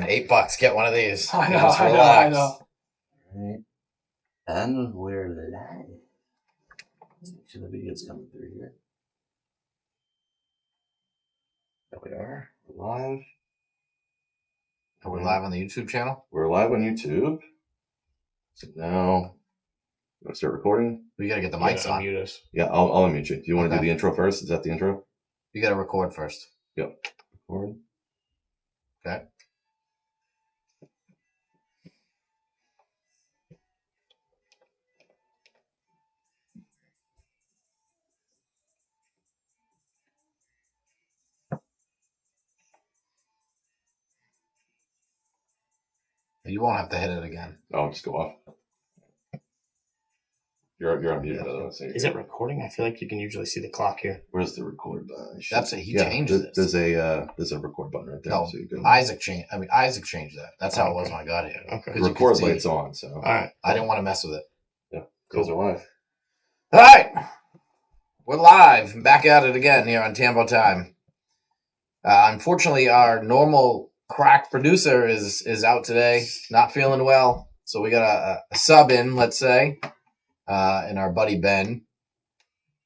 $8. Get one of these. I know, Just I know, relax. I know. Right. And we're live. Let's make sure the video's coming through here. There we are. We're live. Are we live on the YouTube channel? We're live on YouTube. So now, you want to start recording? We got to get the mics on. Unmute us. Yeah, I'll unmute you. Do you want to do the intro first? Is that the intro? You got to record first. Yep. Record. Okay. You won't have to hit it again. Oh, just go off. You're on mute, by the way. So Is it recording? I feel like you can usually see the clock here. Where's the record button? That's it. He changed this. There's a record button right there. No, so you can, Isaac changed that. That's how it was when I got here. Okay. the record light's on, so. All right. I didn't want to mess with it. Yeah, goes are live. All right. We're live. Back at it again here on Tambo Time. Unfortunately, our normal crack producer is out today, not feeling well. So we got a sub in, let's say, and our buddy Ben.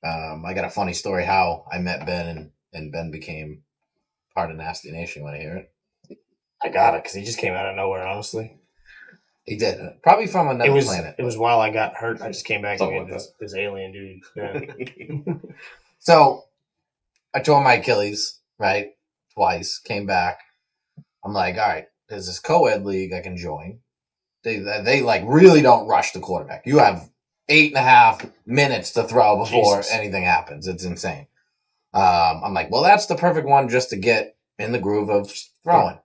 I got a funny story how I met Ben and Ben became part of Nasty Nation. You want to hear it? I got it because he just came out of nowhere, honestly. He did. Probably from another planet. It was while I got hurt. I just came back Something and like this alien dude. Yeah. So I tore my Achilles, right? Twice. Came back. I'm like, all right, there's this co-ed league I can join. They like really don't rush the quarterback. You have 8.5 minutes to throw before anything happens. It's insane. I'm like, well, that's the perfect one just to get in the groove of throwing.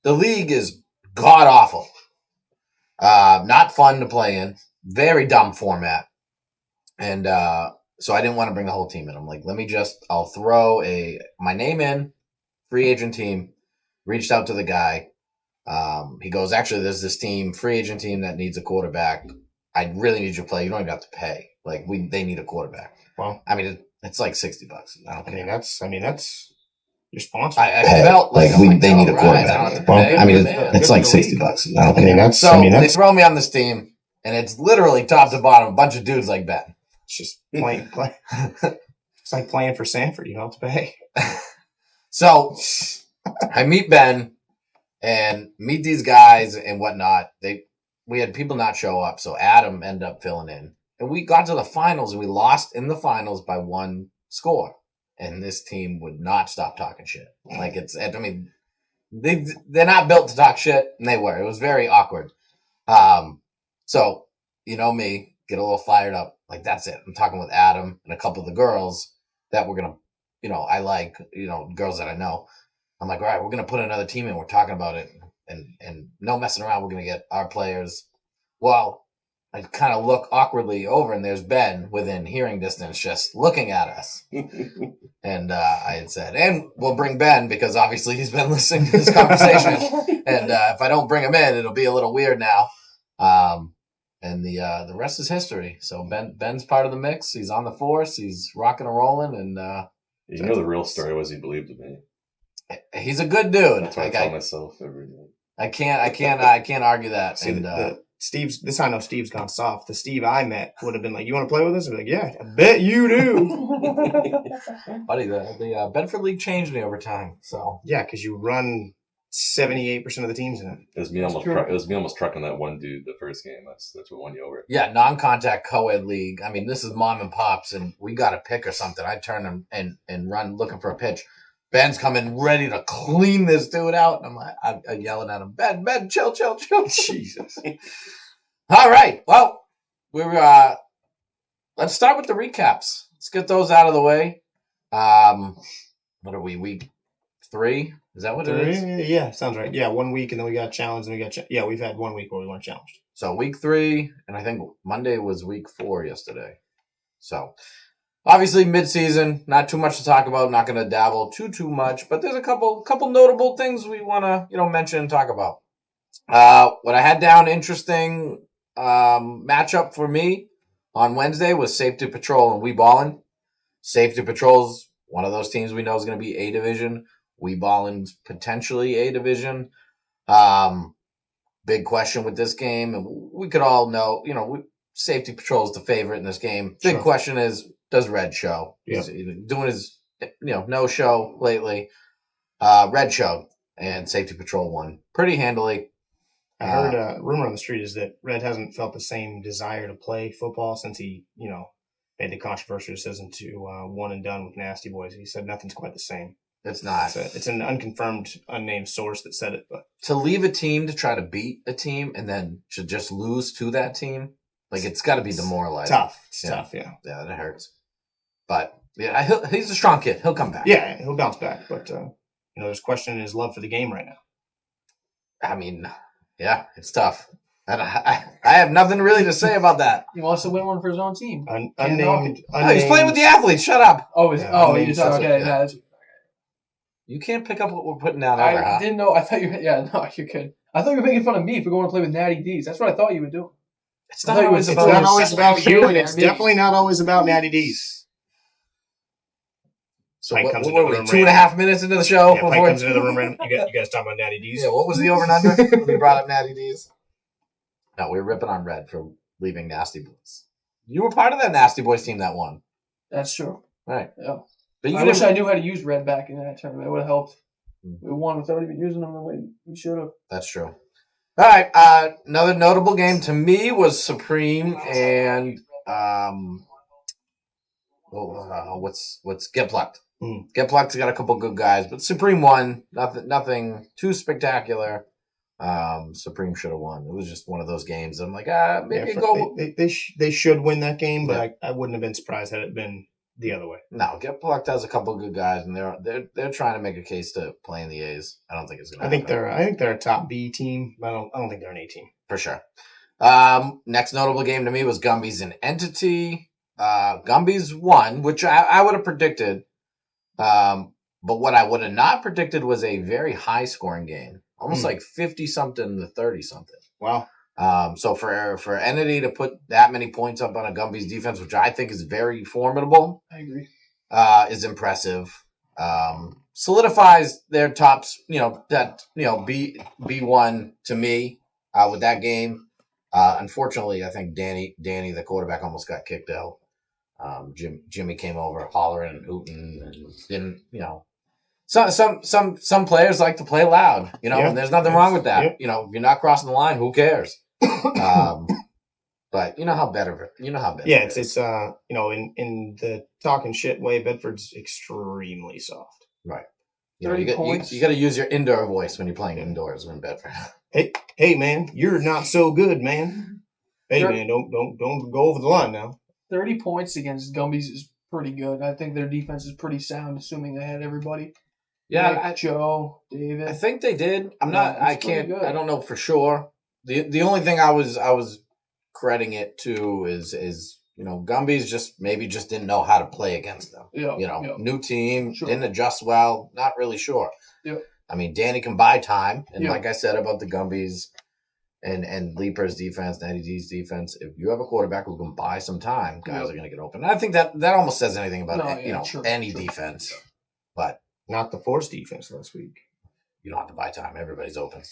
The league is god awful. Not fun to play in. Very dumb format. And so I didn't want to bring the whole team in. I'm like, I'll throw my name in, free agent team. Reached out to the guy. He goes, actually, there's this team, free agent team that needs a quarterback. I really need you to play. You don't even have to pay. Like they need a quarterback. Well, I mean, it's like $60. I mean, that's your sponsor. I felt like they need a quarterback. Well, I mean, it's like $60. I mean, that's. They throw me on this team, and it's literally top to bottom, a bunch of dudes like Ben. It's just playing. It's like playing for Sanford. You don't have to pay. So I meet Ben and meet these guys and whatnot. We had people not show up, so Adam ended up filling in. And we got to the finals, and we lost in the finals by 1 score. And this team would not stop talking shit. Like they're not built to talk shit, and they were. It was very awkward. So, you know me, get a little fired up. Like, that's it. I'm talking with Adam and a couple of the girls that we're going to, I like, girls that I know. I'm like, all right, we're going to put another team in. We're talking about it. And no messing around. We're going to get our players. Well, I kind of look awkwardly over, and there's Ben within hearing distance just looking at us. And I had said, and we'll bring Ben because obviously he's been listening to this conversation. And if I don't bring him in, it'll be a little weird now. And the rest is history. So Ben's part of the mix. He's on the force. He's rocking and rolling. And the real story was he believed in me. He's a good dude. That's what I tell myself every day. I can't argue that. See, Steve's. This I know Steve's gone soft. The Steve I met would have been like, "You want to play with us?" I'd be like, "Yeah, I bet you do." Buddy, the Bedford League changed me over time. So yeah, because you run 78% of the teams in it. It was me almost trucking that one dude the first game. That's what won you over. Yeah, non-contact co-ed league. I mean, this is mom and pops, and we got a pick or something. I turn them and run looking for a pitch. Ben's coming ready to clean this dude out. And I'm yelling at him, Ben, chill. Jesus. All right. Well, let's start with the recaps. Let's get those out of the way. What are we, week 3? Is that what it is? Yeah, sounds right. Yeah, 1 week, and then we got challenged, and we've had 1 week where we weren't challenged. So week 3, and I think Monday was week 4 yesterday. So obviously, mid-season, not too much to talk about. Not going to dabble too much, but there's a couple notable things we want to mention and talk about. What I had down interesting matchup for me on Wednesday was Safety Patrol and We Ballin'. Safety Patrol's one of those teams we know is going to be A division. We Ballin's potentially A division. Big question with this game, and we could all know, safety patrol is the favorite in this game. Big Sure. question is, does Red show? Yep. He's doing his, no show lately. Red showed, and safety patrol won pretty handily. I heard a rumor on the street is that Red hasn't felt the same desire to play football since he, made the controversial decision to one and done with Nasty Boys. He said nothing's quite the same. It's not. It's an unconfirmed, unnamed source that said it. But to leave a team to try to beat a team and then to just lose to that team, it's got to be demoralizing. Tough. It's tough, yeah. Yeah, that hurts. But, yeah, he's a strong kid. He'll come back. Yeah, he'll bounce back. But, there's questioning his love for the game right now. I mean, yeah, it's tough. I have nothing really to say about that. He wants to win one for his own team. Unnamed. He's playing with the athletes. Shut up. You're talking, okay. Yeah. You can't pick up what we're putting down ever, I didn't know. I thought you. Yeah, no, you could. I thought you were making fun of me for going to play with Natty D's. That's what I thought you would do. It's not always about you, and it's definitely not always about Natty D's. So what were we, 2.5 minutes into the show? Yeah, Mike comes into the room random. You guys talking about Natty D's? Yeah, what was the over and under when we brought up Natty D's? No, we were ripping on Red for leaving Nasty Boys. You were part of that Nasty Boys team that won. That's true. Right. Yeah. But I wish I knew how to use Red back in that tournament. It would have helped. We won without even using them the way we should have. That's true. All right. Another notable game to me was Supreme and what's Get Plucked. Get Plucked's got a couple good guys, but Supreme won. Nothing too spectacular. Supreme should have won. It was just one of those games. I'm like, maybe go. They should win that game, but I wouldn't have been surprised had it been the other way. No, Get Plucked has a couple of good guys, and they're trying to make a case to play in the A's. I don't think it's gonna happen. I think they're a top B team. But I don't think they're an A team for sure. Next notable game to me was Gumby's and Entity. Gumby's won, which I would have predicted. But what I would have not predicted was a very high scoring game. Almost like 50-something to 30-something. Wow. So for Entity to put that many points up on a Gumby's defense, which I think is very formidable. I agree. Is impressive. Solidifies their tops, B1 to me with that game. Unfortunately, I think Danny, the quarterback, almost got kicked out. Jimmy came over hollering and hooting and didn't, some players like to play loud, and there's nothing wrong with that. If you're not crossing the line, who cares? But you know how better. Yeah, it's in the talking shit way, Bedford's extremely soft. Right. You got to use your indoor voice when you're playing indoors in Bedford. Hey man, you're not so good, man. Hey man, don't go over the line now. 30 points against Gumby's is pretty good. I think their defense is pretty sound, assuming they had everybody. Yeah, Joe, David. I think they did. I don't know for sure. The only thing I was crediting it to is Gumby's just didn't know how to play against them. New team, didn't adjust well, not really sure. Yeah. I mean, Danny can buy time, and like I said about the Gumby's and Leaper's defense, Natty D's defense, if you have a quarterback who can buy some time, guys are going to get open. And I think that almost says anything about any defense, but not the Force defense last week. You don't have to buy time. Everybody's open.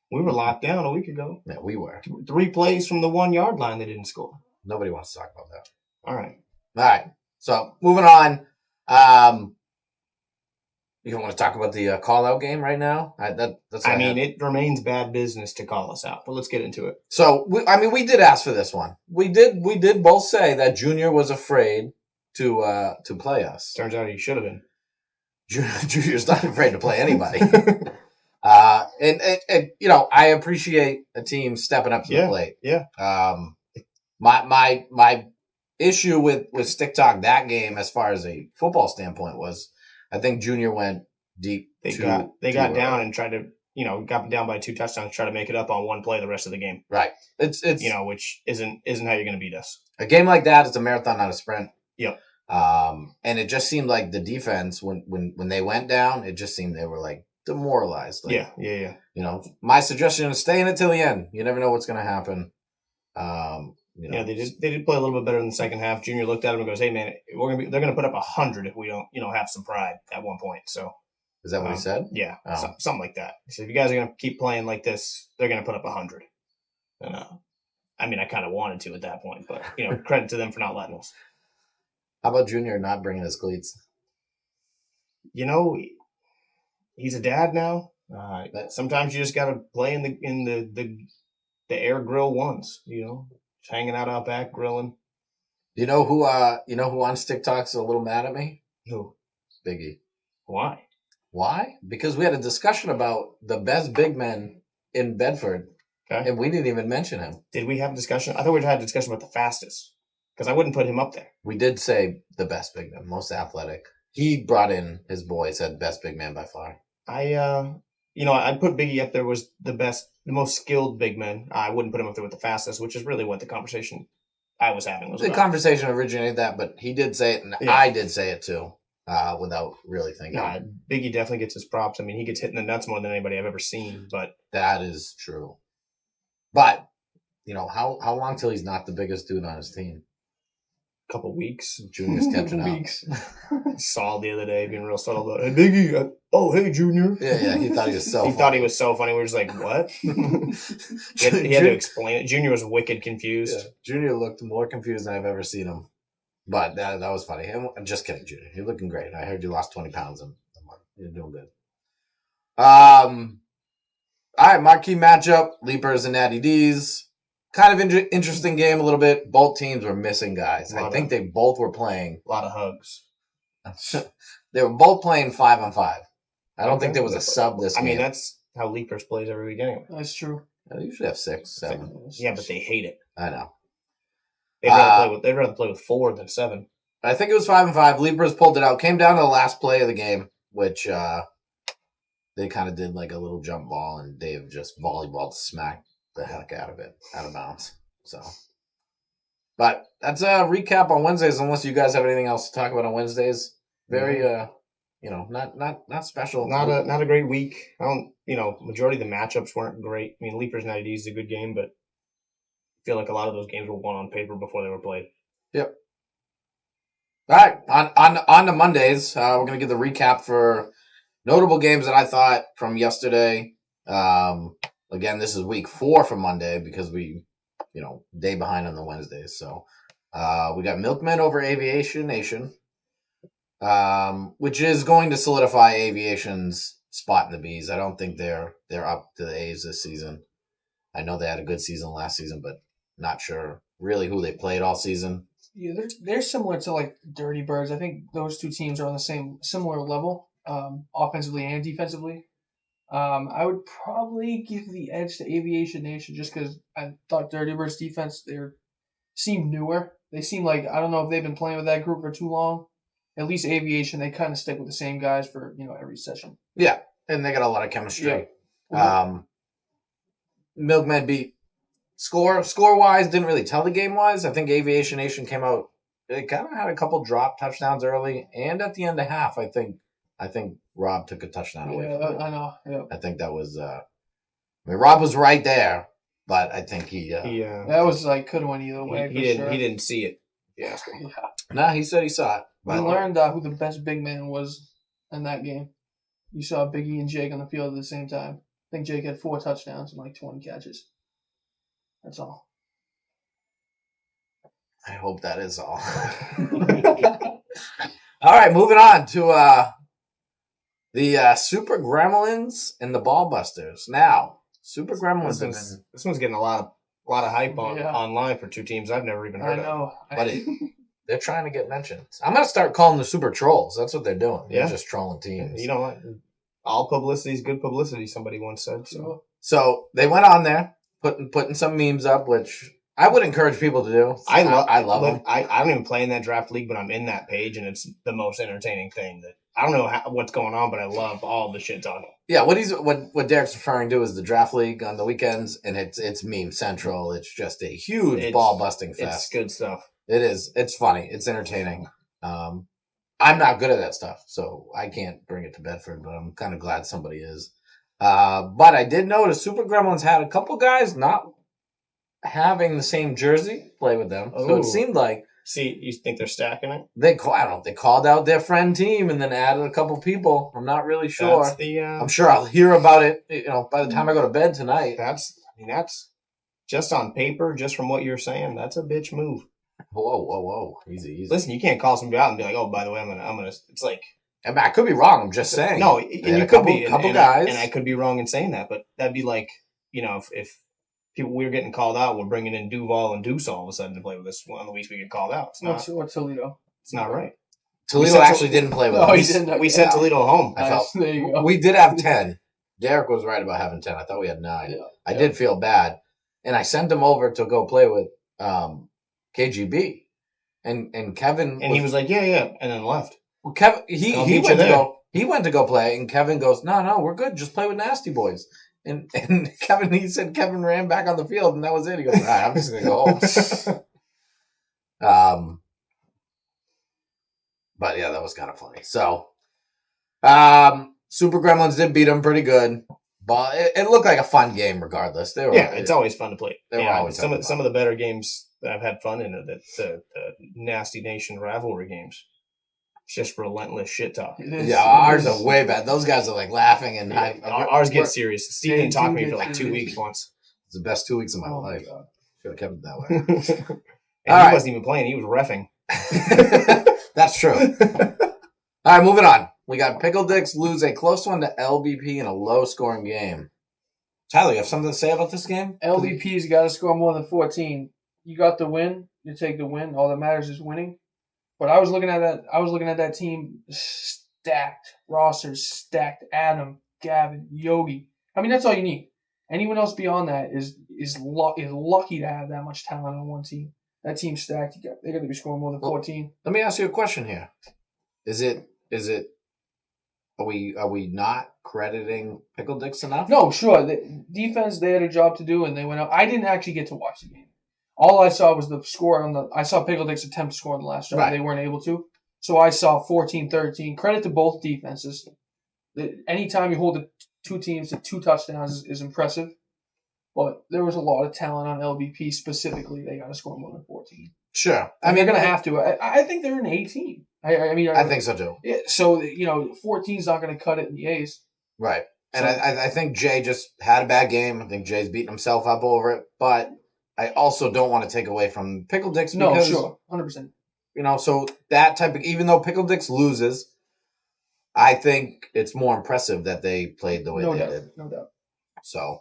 We were locked down a week ago. Yeah, we were. 3 plays from the 1 yard line they didn't score. Nobody wants to talk about that. All right. So moving on. You don't want to talk about the call-out game right now? It remains bad business to call us out, but let's get into it. So, we did ask for this one. We did both say that Junior was afraid to play us. Turns out he should have been. Junior's not afraid to play anybody. I appreciate a team stepping up to the plate. Yeah. My issue with Stick Talk that game, as far as a football standpoint, was I think Junior went deep. They got down and tried to, got down by 2 touchdowns, try to make it up on one play the rest of the game. Right. It's which isn't how you're going to beat us. A game like that is a marathon, not a sprint. Yep. And it just seemed like the defense when they went down, it just seemed they were like demoralized. Like, yeah. My suggestion is stay in it till the end. You never know what's going to happen. They did play a little bit better in the second half. Junior looked at him and goes, "Hey man, they're gonna put up 100 if we don't, have some pride at one point." So Is that what he said? Yeah, Oh. something like that. He said, if you guys are going to keep playing like this, they're going to put up 100. And I mean, I kind of wanted to at that point, but credit to them for not letting us. How about Junior not bringing his cleats? He's a dad now. Sometimes you just got to play in the air grill ones. Just hanging out back grilling. You know who on TikTok's a little mad at me? Who? Biggie. Why? Why? Because we had a discussion about the best big men in Bedford, and we didn't even mention him. Did we have a discussion? I thought we had a discussion about the fastest, because I wouldn't put him up there. We did say the best big man, most athletic. He brought in his boy, said best big man by far. I'd put Biggie up there was the most skilled big men. I wouldn't put him up there with the fastest, which is really what the conversation I was having was the about. Conversation originated that, but he did say it, and I did say it too, without really thinking. Biggie definitely gets his props. I mean, he gets hit in the nuts more than anybody I've ever seen. But that is true. But how long till he's not the biggest dude on his team? Couple weeks. Junior's catching up. Saw the other day being real subtle about, hey Biggie, hey Junior. Yeah, he thought he was so. He thought he was so funny. We were just like, what? he had to explain it. Junior was wicked confused. Yeah. Junior looked more confused than I've ever seen him. But that was funny. I'm just kidding, Junior. You're looking great. I heard you lost 20 pounds in a month. You're doing good. All right, marquee matchup: Leapers and Natty D's. Kind of interesting game a little bit. Both teams were missing guys. I think they both were playing. A lot of hugs. They were both playing 5-on-5. I don't think there was a sub this game. I mean, that's how Leapers plays every week anyway. That's true. They usually have 6, 7. Yeah, but they hate it. I know. They'd rather play with 4 than 7. I think it was 5-on-5. Leapers pulled it out. Came down to the last play of the game, which they kind of did like a little jump ball, and Dave just volleyballed smacked the heck out of it, out of bounds. So, but that's a recap on Wednesdays. Unless you guys have anything else to talk about on Wednesdays, very not special. Not a great week. Majority of the matchups weren't great. I mean, Leapers and IDs is a good game, but I feel like a lot of those games were won on paper before they were played. Yep. All right, on to Mondays. We're gonna give the recap for notable games that I thought from yesterday. Again, this is week 4 from Monday because we, day behind on the Wednesdays. So we got Milkmen over Aviation Nation, which is going to solidify Aviation's spot in the Bs. I don't think they're up to the A's this season. I know they had a good season last season, but not sure really who they played all season. Yeah, they're similar to like Dirty Birds. I think those two teams are on the similar level, offensively and defensively. I would probably give the edge to Aviation Nation just because I thought Dirty Birds defense seemed newer. They seem like, I don't know if they've been playing with that group for too long. At least Aviation, they kind of stick with the same guys for every session. Yeah, and they got a lot of chemistry. Yeah. Milkmen beat score wise, didn't really tell the game wise. I think Aviation Nation came out. They kind of had a couple drop touchdowns early, and at the end of half, I think Rob took a touchdown away from it. I know. Yeah. I think that was. Rob was right there, but I think he. That was like could have went either way. He didn't see it. Yeah. Nah, he said he saw it. We learned who the best big man was in that game. You saw Biggie and Jake on the field at the same time. I think Jake had 4 touchdowns and like 20 catches. That's all. I hope that is all. All right, moving on to the Super Gremlins and the Ballbusters. Now, Super Gremlins. This one's getting a lot of hype online for 2 teams I've never even heard of. But they're trying to get mentioned. I'm going to start calling them the Super Trolls. That's what they're doing. They're just trolling teams. All publicity is good publicity, somebody once said. So they went on there, putting some memes up, which I would encourage people to do. I love them. I don't even play in that draft league, but I'm in that page, and it's the most entertaining thing. That I don't know what's going on, but I love all the shit on it. Yeah, what Derek's referring to is the draft league on the weekends, and it's meme central. It's just a huge ball busting fest. It's good stuff. It is. It's funny. It's entertaining. I'm not good at that stuff, so I can't bring it to Bedford, but I'm kind of glad somebody is. But I did notice Super Gremlins had a couple guys not having the same jersey play with them. So it seemed like See, you think they're stacking it? I don't know. They called out their friend team and then added a couple people. I'm not really sure. That's the. I'm sure I'll hear about it. By the time I go to bed tonight. That's just on paper, just from what you're saying. That's a bitch move. Whoa, easy. Listen, you can't call somebody out and be like, "Oh, by the way, I'm gonna." It's like, I mean, I could be wrong. I'm just saying. no, They and had you a could be, couple guys, and I could be wrong in saying that, but that'd be like, if people we're getting called out, we're bringing in Duval and Deuce all of a sudden to play with us on the weeks we get called out. It's not. What's Toledo? It's not right. Toledo actually didn't play with No, us. he didn't. We sent Toledo home. I felt There you go. we did have 10. Derek was right about having 10. I thought we had 9. Yeah. I did feel bad, and I sent him over to go play with KGB, and Kevin. And he was like, yeah, and then left. Well, Kevin, I'll he meet you went to there. go. He went to go play, and Kevin goes, "No, we're good. Just play with Nasty Boys." And Kevin ran back on the field, and that was it. He goes, "All right, I'm just gonna go home." But yeah, that was kind of funny. So, Super Gremlins did beat them pretty good, but it looked like a fun game regardless. It's always fun to play. They were always some having of the better games that I've had fun in are the Nasty Nation rivalry games. It's just relentless shit talk. ours are way bad. Those guys are like laughing and Ours gets serious. Steve didn't talk to me for like 2 weeks once. It's the best 2 weeks of my Oh my life. God. Should have kept it that way. And All he right. wasn't even playing. He was reffing. That's true. All right, moving on. We got Pickle Dicks lose a close one to LBP in a low-scoring game. Tyler, you have something to say about this game? LVP's got to score more than 14. You got the win. You take the win. All that matters is winning. But I was looking at that team stacked. Rosters stacked. Adam, Gavin, Yogi. I mean, that's all you need. Anyone else beyond that is lucky to have that much talent on one team. That team's stacked. They're going to be scoring more than 14. Let me ask you a question here. Is it? Are we not crediting Pickle Dicks enough? No, sure. The defense, they had a job to do, and they went up. I didn't actually get to watch the game. All I saw was the score I saw Pickle Dicks attempt to score on the last drive. Right. They weren't able to. So I saw 14-13. Credit to both defenses. Anytime you hold the two teams to 2 touchdowns is impressive. But there was a lot of talent on LBP specifically. They got to score more than 14. Sure. I mean, they're going to have to. I think they're an A team. I think so too. Yeah, so 14 is not going to cut it in the A's. Right. And So- I think Jay just had a bad game. I think Jay's beating himself up over it. But I also don't want to take away from Pickle Dicks No, because, sure, 100%. So that type of, even though Pickle Dicks loses, I think it's more impressive that they played the way No they doubt, did. no doubt. So,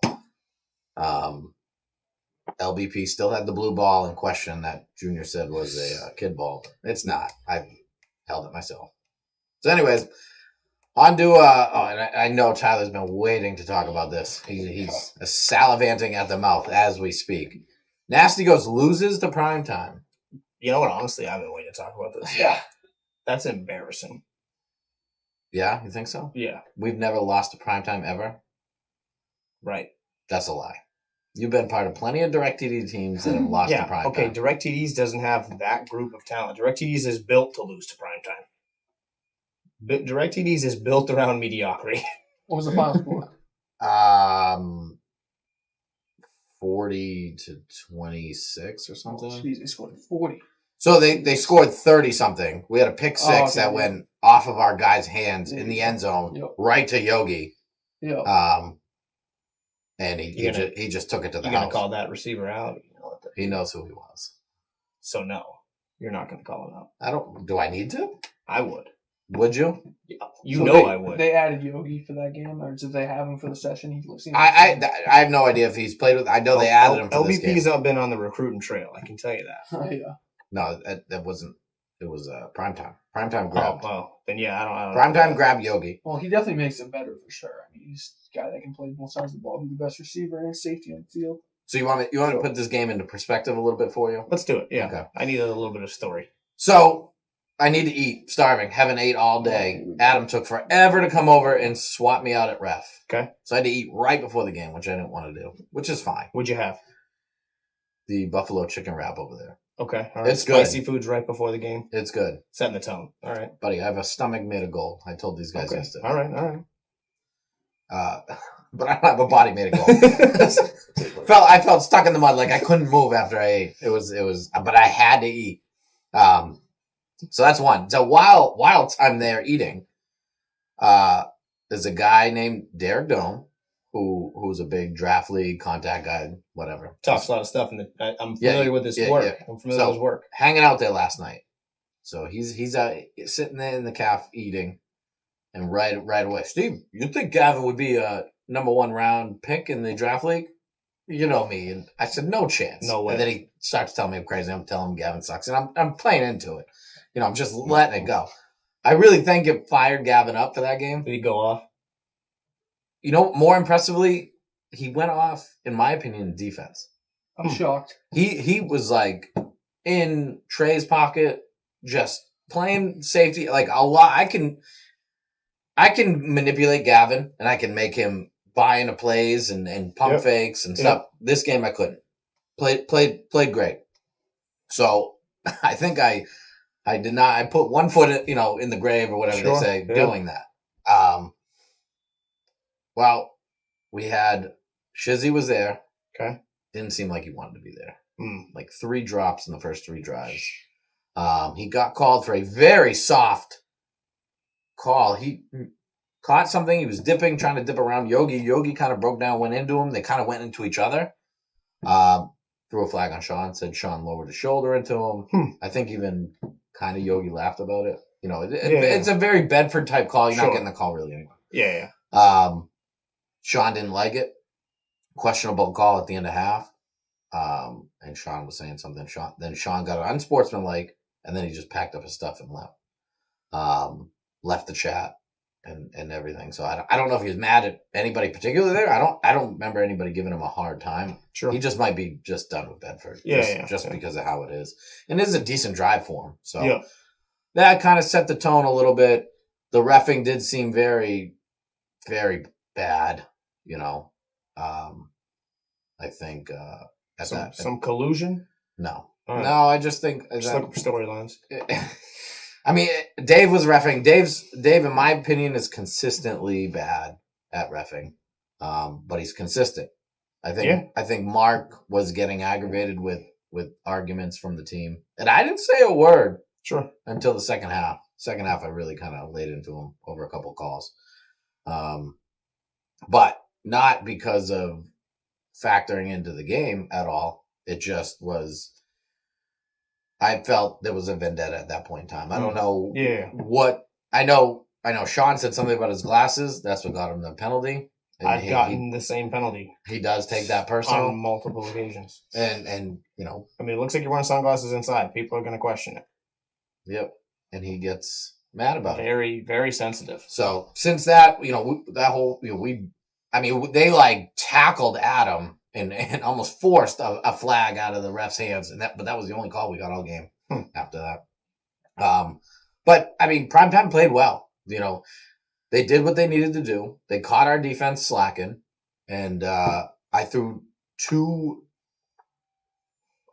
LBP still had the blue ball in question that Junior said was a kid ball. It's not. I held it myself. So, anyways, on to and I know Tyler's been waiting to talk about this. He's salivating at the mouth as we speak. Nasty Ghost loses to primetime. You know what? Honestly, I've been waiting to talk about this. Yeah. That's embarrassing. Yeah, you think so? Yeah, We've never lost to primetime ever. right. That's a lie. You've been part of plenty of DirecTV teams that have lost to Yeah, primetime. okay. DirecTV's doesn't have that group of talent. DirecTV's is built to lose to primetime. But DirecTV's is built around mediocrity. What was the final score? 40 to 26 or something. Jeez, they scored 40. So they scored 30 something. We had a pick six okay. that went off of our guy's hands in the end zone, Yep. right to Yogi. Yeah. And he just took it to the You're going house. to call that receiver out? He knows who he was. So, no. You're not going to call him out. Do I need to? I would. Would you? You know I would. They added Yogi for that game, or did they have him for the session? He seemed I have no idea if he's played with. I know they added him for this game. LBP's up been on the recruiting trail. I can tell you that. Yeah. No, that wasn't. It was primetime. Primetime grabbed. Oh, well, then yeah, I don't. Primetime grabbed Yogi. Well, he definitely makes it better for sure. I mean, he's a guy that can play both sides of the ball. He's the best receiver and safety on the field. So you want me to put this game into perspective a little bit for you? Let's do it. Yeah, Okay. I need a little bit of story. So I need to eat. Starving. Haven't ate all day. Adam took forever to come over and swap me out at ref. Okay. So I had to eat right before the game, which I didn't want to do, which is fine. What'd you have? The buffalo chicken wrap over there. Okay, all right. It's good. Spicy foods right before the game. It's good. Setting the tone. All right. Buddy, I have a stomach made of gold. I told these guys Okay. yesterday. All right. But I don't have a body made of gold. I felt stuck in the mud, like I couldn't move after I ate. It was, but I had to eat. So that's one. So while I'm there eating, there's a guy named Derek Dome who's a big draft league contact guy, whatever. Talks a lot of stuff, and I'm familiar with his work. Yeah. I'm familiar with his work. Hanging out there last night. So he's sitting there in the calf eating, and right away, Steve, you think Gavin would be a number 1 round pick in the draft league? You know me, and I said no chance. No way. And then he starts telling me I'm crazy. I'm telling him Gavin sucks, and I'm playing into it. I'm just letting it go. I really think it fired Gavin up for that game. Did he go off? More impressively, he went off, in my opinion, in defense. I'm shocked. He was like in Trey's pocket, just playing safety. Like a lot. I can manipulate Gavin, and I can make him buy into plays and pump fakes and stuff. This game I couldn't. Played great. So I think I did not. I put one foot in the grave or whatever they say doing that. Well, we had Shizzy was there. Okay. Didn't seem like he wanted to be there. Like 3 drops in the first 3 drives. He got called for a very soft call. He caught something. He was trying to dip around Yogi. Yogi kind of broke down, went into him. They kind of went into each other. Threw a flag on Sean, said Sean lowered his shoulder into him. I think even kind of Yogi laughed about it. It's a very Bedford type call. You're not getting the call really anyway. Yeah. Sean didn't like it. Questionable call at the end of half. And Sean was saying something. Sean got unsportsmanlike, and then he just packed up his stuff and left. Left the chat and everything. So I don't know if he was mad at anybody particularly there. I don't remember anybody giving him a hard time. Sure. He just might be just done with Bedford. Just because of how it is. And it is a decent drive for him. So that kind of set the tone a little bit. The reffing did seem very, very bad, I think some collusion? No. Right. No, I just think just looking for storylines. I mean, Dave was reffing. Dave, in my opinion, is consistently bad at reffing, but he's consistent. I think Mark was getting aggravated with arguments from the team, and I didn't say a word until the second half. Second half, I really kind of laid into him over a couple calls, but not because of factoring into the game at all. It just was. I felt there was a vendetta at that point in time. I don't know what I know. Sean said something about his glasses. That's what got him the penalty. And I've gotten the same penalty. He does take that personal on multiple occasions. And I mean, it looks like you're wearing sunglasses inside. People are going to question it. Yep. And he gets mad about it. Very, very sensitive. So since that, that whole, they like tackled Adam and almost forced a flag out of the ref's hands, but that was the only call we got all game after that. But I mean, Primetime played well. They did what they needed to do. They caught our defense slacking, and I threw 2.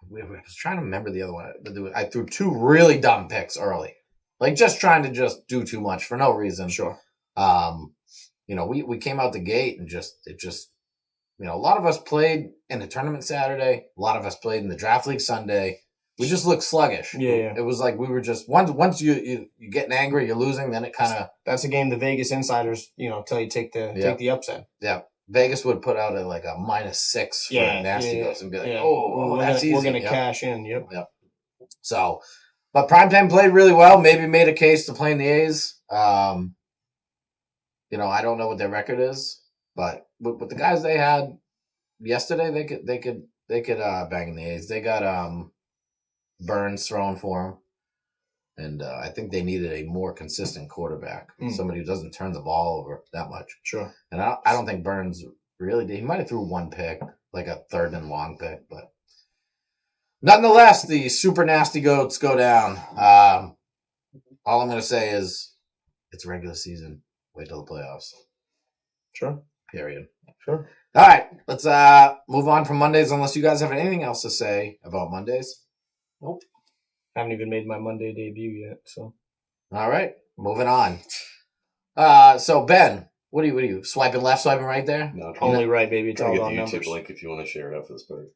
I was trying to remember the other one. I threw 2 really dumb picks early, like just trying to just do too much for no reason. Sure. We came out the gate and a lot of us played in the tournament Saturday. A lot of us played in the draft league Sunday. We just looked sluggish. Yeah. It was like we were just once you're getting angry, you're losing. Then it kind of that's a game the Vegas insiders tell you take the upset. Yeah, Vegas would put out a -6 for Nasty Ghosts and be like, that's easy. We're gonna cash in. Yep. So, but Primetime played really well. Maybe made a case to play in the A's. I don't know what their record is. But with the guys they had yesterday, they could bang in the A's. They got Burns throwing for them, and I think they needed a more consistent quarterback, somebody who doesn't turn the ball over that much. Sure. And I don't think Burns really did. He might have threw 1 pick, like a 3rd and long pick, but nonetheless, the Super Nasty Goats go down. All I'm going to say is it's regular season. Wait till the playoffs. Sure. Period. Sure. All right. Let's move on from Mondays unless you guys have anything else to say about Mondays. Nope. Haven't even made my Monday debut yet, so. All right. Moving on. So Ben, what are you swiping left, swiping right there? No, only right, baby. It's trying all to get on the YouTube numbers. link if you want to share it after this part.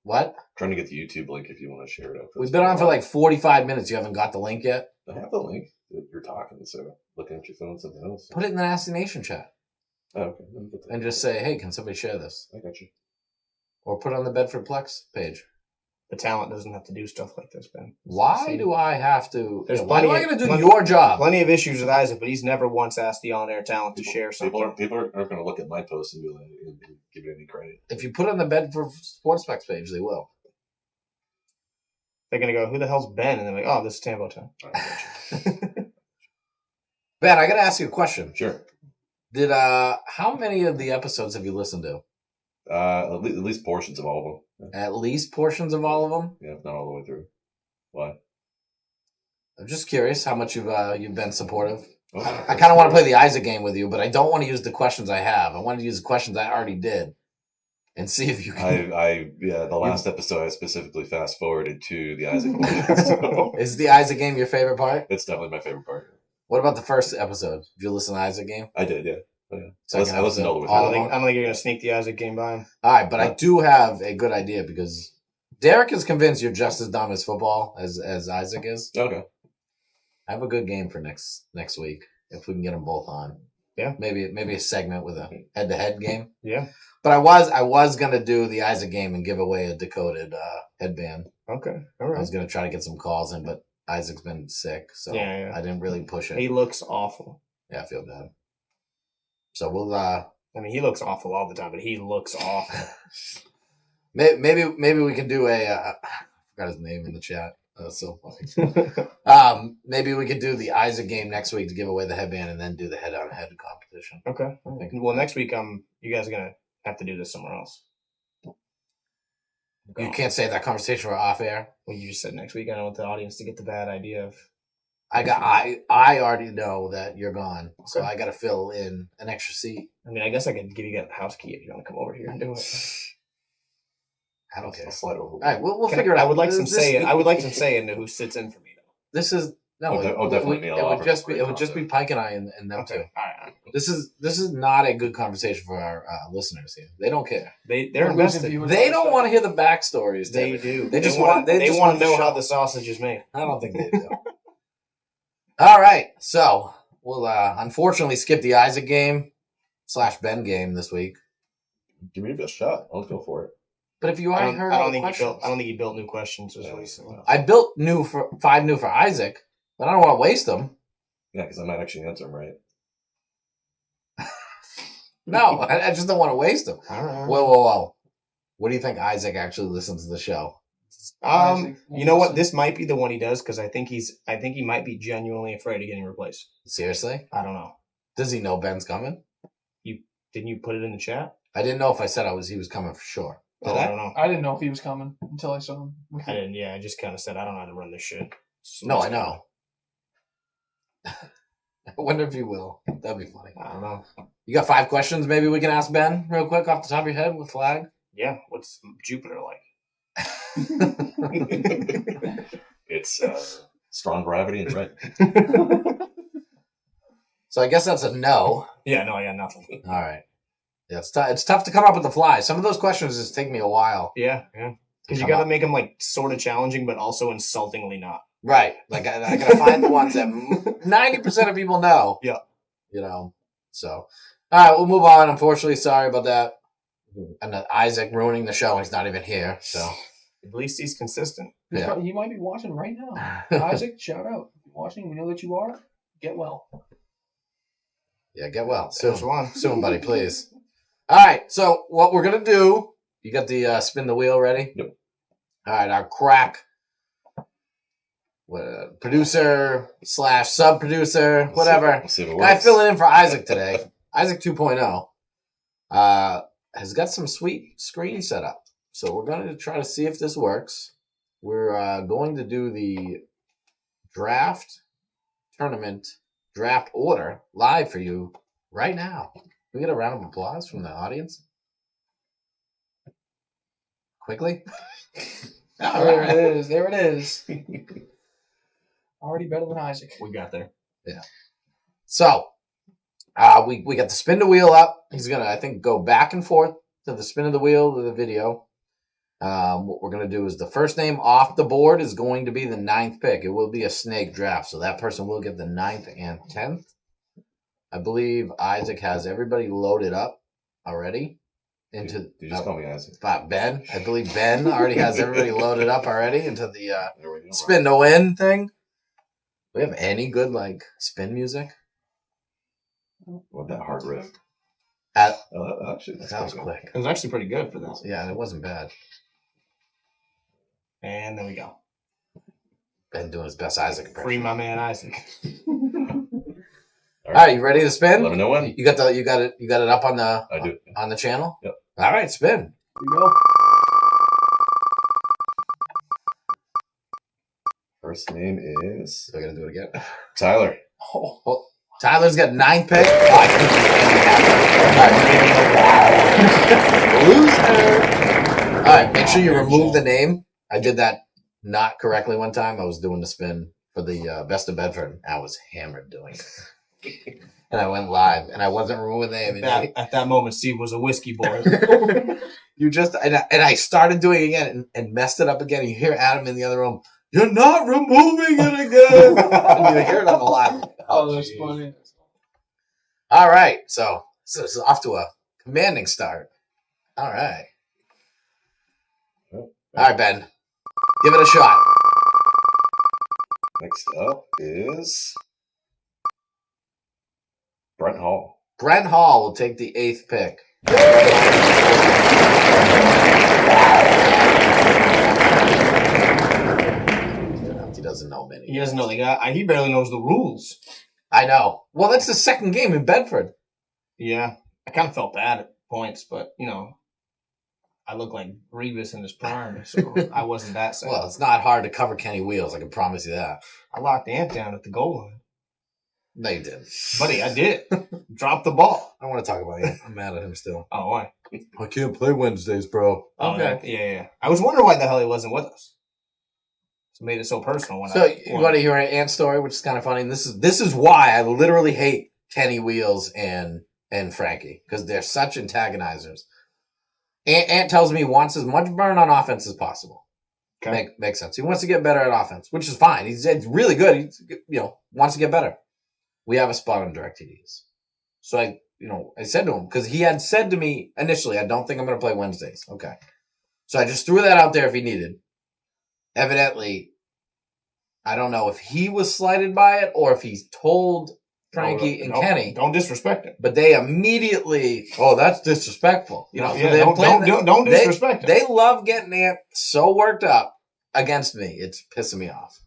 What? Trying to get the YouTube link if you want to share it. We've been on for like 45 minutes. You haven't got the link yet? I have the link that you're talking, so looking at your phone, something else. Put it in the Nasty Nation chat. Oh, okay. Let me put that And just say, hey, can somebody share this? I got you. Or put it on the Bedford Plex page. The talent doesn't have to do stuff like this, Ben. Why do I have to? There's Why do I plenty got to of- do your job? Plenty of issues with Isaac, but he's never once asked the on-air talent to share something. People aren't going to look at my post and be like, and give it any credit. If you put it on the Bedford Sports Specs page, they will. They're going to go, who the hell's Ben? And they're like, oh, this is Tambo Town. All right, I got you. Ben, I got to ask you a question. Sure. Did how many of the episodes have you listened to? At least portions of all of them. At least portions of all of them. Yeah, if not all the way through. Why? I'm just curious how much you've been supportive. Okay. I kind of want to play the Isaac game with you, but I don't want to use the questions I have. I want to use the questions I already did, and see if you can. The last episode I specifically fast forwarded to the Isaac portion, so Is the Isaac game your favorite part? it's definitely my favorite part. What about the first episode? Did you listen to Isaac game? I did, yeah. Oh, yeah. Second I listened all the way episode, through. all I of don't think you're going to sneak the Isaac game by him. All right, but I do have a good idea because Derek is convinced you're just as dumb as football as Isaac is. Okay. I have a good game for next week if we can get them both on. Yeah. Maybe a segment with a head-to-head game. Yeah. But I was gonna do the Isaac game and give away a decoded headband. Okay. All I right. was gonna try to get some calls in, but Isaac's been sick, so Yeah. I didn't really push it. He looks awful. Yeah, I feel bad. So we'll I mean, he looks awful all the time, but he looks awful. maybe we can do I forgot his name in the chat. That's so funny. Maybe we could do the Isaac game next week to give away the headband and then do the head-on-head competition. Okay. Well, next week, you guys are going to have to do this somewhere else. You can't say that conversation we're off air. Well, you just said next week. I don't want the audience to get the bad idea of. I already know that you're gone, so Okay. I got to fill in an extra seat. I mean, I guess I could give you a house key if you want to come over here and do it. I don't care. I'll slide over. All right, we'll Can figure it out. I would like some This- say. I would like some say into who sits in for me, though. This is no. Definitely me. It would just be Pike and I and them Okay. two. All right. This is not a good conversation for our listeners here. They don't care. They're We're losing invested. viewers They on don't stuff. want to hear the backstories. They David. do. They just want. want- they just want want to the know how show. the sausage is made. I don't think they do. All right, so we'll unfortunately skip the Isaac game / Ben game this week. Give me a best shot. I'll go for it. But if you I already don't, heard I all don't the think he questions, built. I don't think he built new questions. Is what he said. I built five new for Isaac, but I don't want to waste them. Yeah, because I might actually answer them right. No, I just don't want to waste them. All right. Whoa. What do you think Isaac actually listens to the show? Isaac won't You know what? listen. This might be the one he does because I think he might be genuinely afraid of getting replaced. Seriously? I don't know. Does he know Ben's coming? Didn't you put it in the chat? I didn't know if I said he was coming for sure. Did I I? don't know. I didn't know if he was coming until I saw him. I didn't. Yeah, I just kind of said I don't know how to run this shit. No, I know. I wonder if you will. That'd be funny. I don't know. You got 5 questions maybe we can ask Ben real quick off the top of your head with flag? Yeah. What's Jupiter like? It's strong gravity and red. So I guess that's a no. Yeah. No, I got nothing. All right. Yeah, it's tough to come up with the fly. Some of those questions just take me a while. Yeah. Because you Come got to on. make them like sort of challenging, but also insultingly not. Right. Like I gotta find the ones that 90% of people know. Yeah. You know. So, all right, we'll move on. Unfortunately, sorry about that. And Isaac ruining the show. He's not even here. So, At least he's consistent. Yeah. He might be watching right now. Isaac, shout out. If you're watching, we know that you are. Get well. yeah, get well There's soon, one. soon, buddy. Please. All right. So, what we're gonna do? You got the spin the wheel ready? Yep. All right. Our crack. Producer / sub producer, whatever. We'll see if it Guy works. filling in for Isaac today. Isaac 2.0 has got some sweet screen set up. So we're going to try to see if this works. We're going to do the draft tournament draft order live for you right now. Can we get a round of applause from the audience? Quickly? All There right. it is. There it is. Already better than Isaac. We got there. So, we got the spin the wheel up. He's gonna, I think, go back and forth to the spin of the wheel to the video. What we're going to do is the first name off the board is going to be the 9th pick. It will be a snake draft, so that person will get the 9th and 10th. I believe Isaac has everybody loaded up already. Did you just call me Isaac? Ben. I believe Ben already has everybody loaded up already into the There we go. spin to win thing. Do we have any good spin music? What that hard riff? Actually, That was quick. It was actually pretty good for this. Yeah, it wasn't bad. And there we go. Ben doing his best Isaac impression. Free my man Isaac. All right, you ready to spin? Let me know when. You got it up on the I do. on the channel? Yep. All right, spin. Here you go. First name is So I gotta do it again. Tyler. Oh, Well, Tyler's got 9 pick. Oh, I couldn't be any happier. All right. Loser. All right, make sure you remove the name. I did that not correctly one time. I was doing the spin for the Best of Bedford. I was hammered doing it. And I went live, and I wasn't removing the name. At that moment, Steve was a whiskey boy. You just and I started doing it again and messed it up again. And you hear Adam in the other room. You're not removing it again. And you hear it on the live. oh, that's geez. funny. All right, so it's off to a commanding start. All right, Ben, give it a shot. Next up is Brent Hall. Brent Hall will take the 8th pick. He doesn't know many. He doesn't know the guy. He barely knows the rules. I know. Well, that's the second game in Bedford. Yeah. I kind of felt bad at points, but, I look like Revis in his prime, so I wasn't that sad. Well, it's not hard to cover Kenny Wheels. I can promise you that. I locked Ant down at the goal line. No, you didn't. Buddy, I did. Dropped the ball. I don't want to talk about him. I'm mad at him still. Oh, why? I can't play Wednesdays, bro. Okay. Yeah. I was wondering why the hell he wasn't with us. It made it so personal. So you want to hear an Ant story, which is kind of funny. This is why I literally hate Kenny Wheels and Frankie, because they're such antagonizers. Ant tells me he wants as much burn on offense as possible. Okay. Makes sense. He wants to get better at offense, which is fine. He's really good. He's wants to get better. We have a spot on DirecTVs. So I said to him, because he had said to me initially, I don't think I'm going to play Wednesdays. Okay. So I just threw that out there if he needed. Evidently, I don't know if he was slighted by it or if he's told Frankie and Kenny. Don't disrespect him. But they immediately, that's disrespectful. Don't disrespect him. They love getting Ant so worked up against me. It's pissing me off.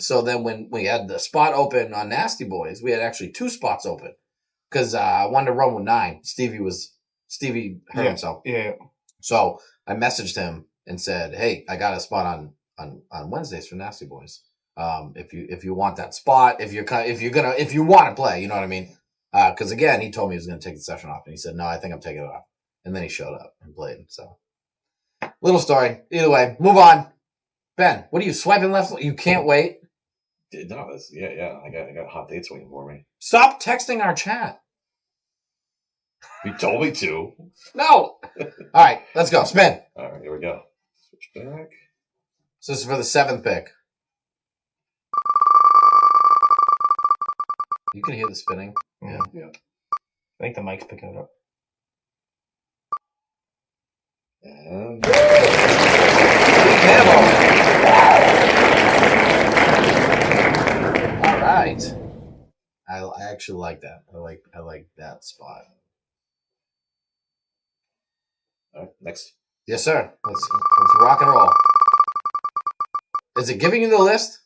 So then when we had the spot open on Nasty Boys, we had actually 2 spots open because I wanted to run with 9. Stevie hurt himself. Yeah. So I messaged him and said, "Hey, I got a spot on Wednesdays for Nasty Boys. If you want that spot, if you want to play, you know what I mean? Because again, he told me he was going to take the session off, and he said, "No, I think I'm taking it off." And then he showed up and played. So little story. Either way, move on. Ben, what are you swiping left? You can't wait. No, yeah. I got hot dates waiting for me. Stop texting our chat. You told me to. No. All right, let's go. Spin. All right, here we go. Switch back. So this is for the 7th pick. You can hear the spinning. Yeah. I think the mic's picking it up. And All right. I actually like that. I like that spot. all right, next. Yes, sir. Let's rock and roll. Is it giving you the list?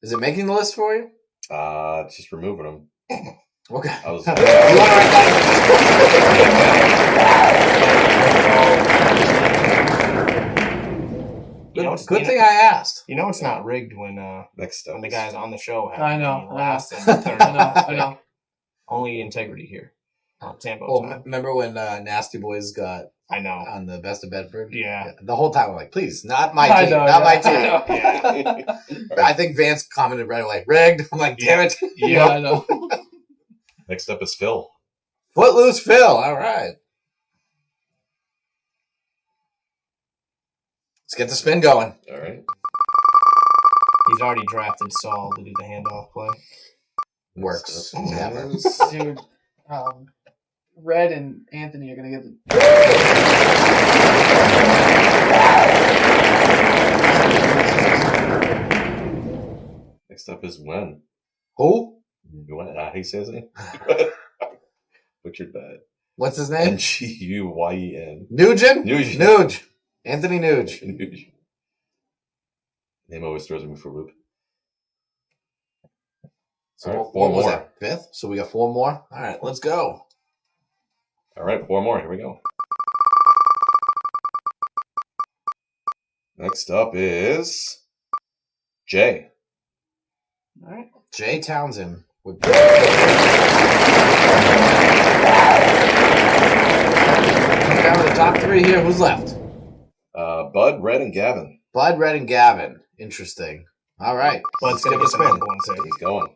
Is it making the list for you? Just removing them. Okay. I was. You want to write that? Good thing I asked. It's not rigged when Next up. the guys on the show have I know. last and third. I know. Only integrity here on Tambo. Well, time. remember when Nasty Boys got I know. on the Best of Bedford? Yeah. The whole time I'm like, please, not my I team, know, not yeah. my team. Yeah. I think Vance commented right away, rigged. I'm like, damn it. Yeah, I know. Next up is Phil. Footloose Phil. All right. Let's get the spin going. All right. He's already drafted Saul to do the handoff play. Works. So, Never. Dude, Red and Anthony are gonna get the. Next up is Wen. Who? How he says it? Butchered that. What's his name? Nguyen. Nugent? Nugent. Nuge. Anthony Nuge. Name always throws me for a loop. So All right, what four was more. that? Fifth? So we got 4 more? All right, let's go. All right, 4 more. Here we go. Next up is Jay. All right. Jay Townsend. Down to the top 3 here. Who's left? Bud, Red, and Gavin. Bud, Red, and Gavin. Interesting. All right. Bud's Let's going give to it a get the spin. number 1 pick. He's going.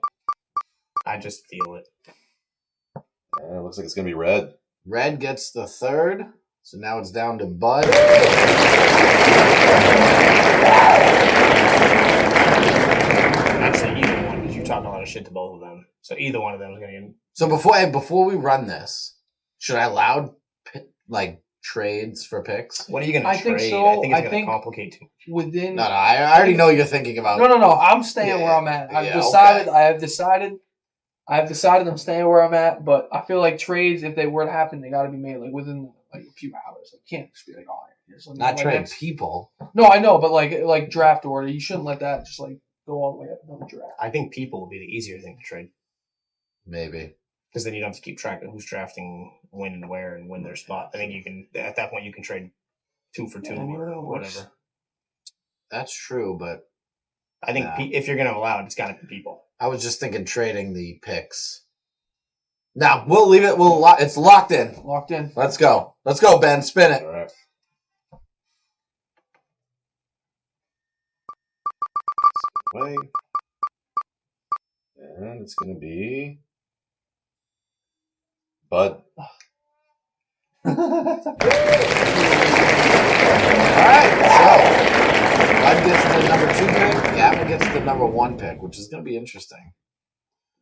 I just feel it. Looks like it's going to be Red. Red gets the 3rd. So now it's down to Bud. Actually, either one, because you talked a lot of shit to both of them. So either one of them is going to get. So before we run this, should I allow trades for picks? What are you going to I trade? think so. I think it's I going think- to complicate too much. Within. No, I already know you're thinking about. No. I'm staying Yeah, where I'm at. I've yeah, decided. okay. I have decided I'm staying where I'm at. But I feel like trades, if they were to happen, they got to be made like within like a few hours. Like can't just be like, oh, here's like, Not my trade next- people. No, I know, but like draft order, you shouldn't let that just like go all the way up on the draft. I think people will be the easier thing to trade. Maybe. Because then you don't have to keep track of who's drafting when and where and when their spot. I think you can, at that point, you can trade 2 for 2 Yeah, or it works. whatever. That's true, but I think Yeah. if you're going to allow it, it's got to be people. I was just thinking trading the picks. Now we'll leave it. It's locked in. Locked in. Let's go. Let's go, Ben. Spin it. All right. Play. And it's going to be Bud. All right. So Bud gets the number 2 pick. Gavin gets the number 1 pick, which is going to be interesting.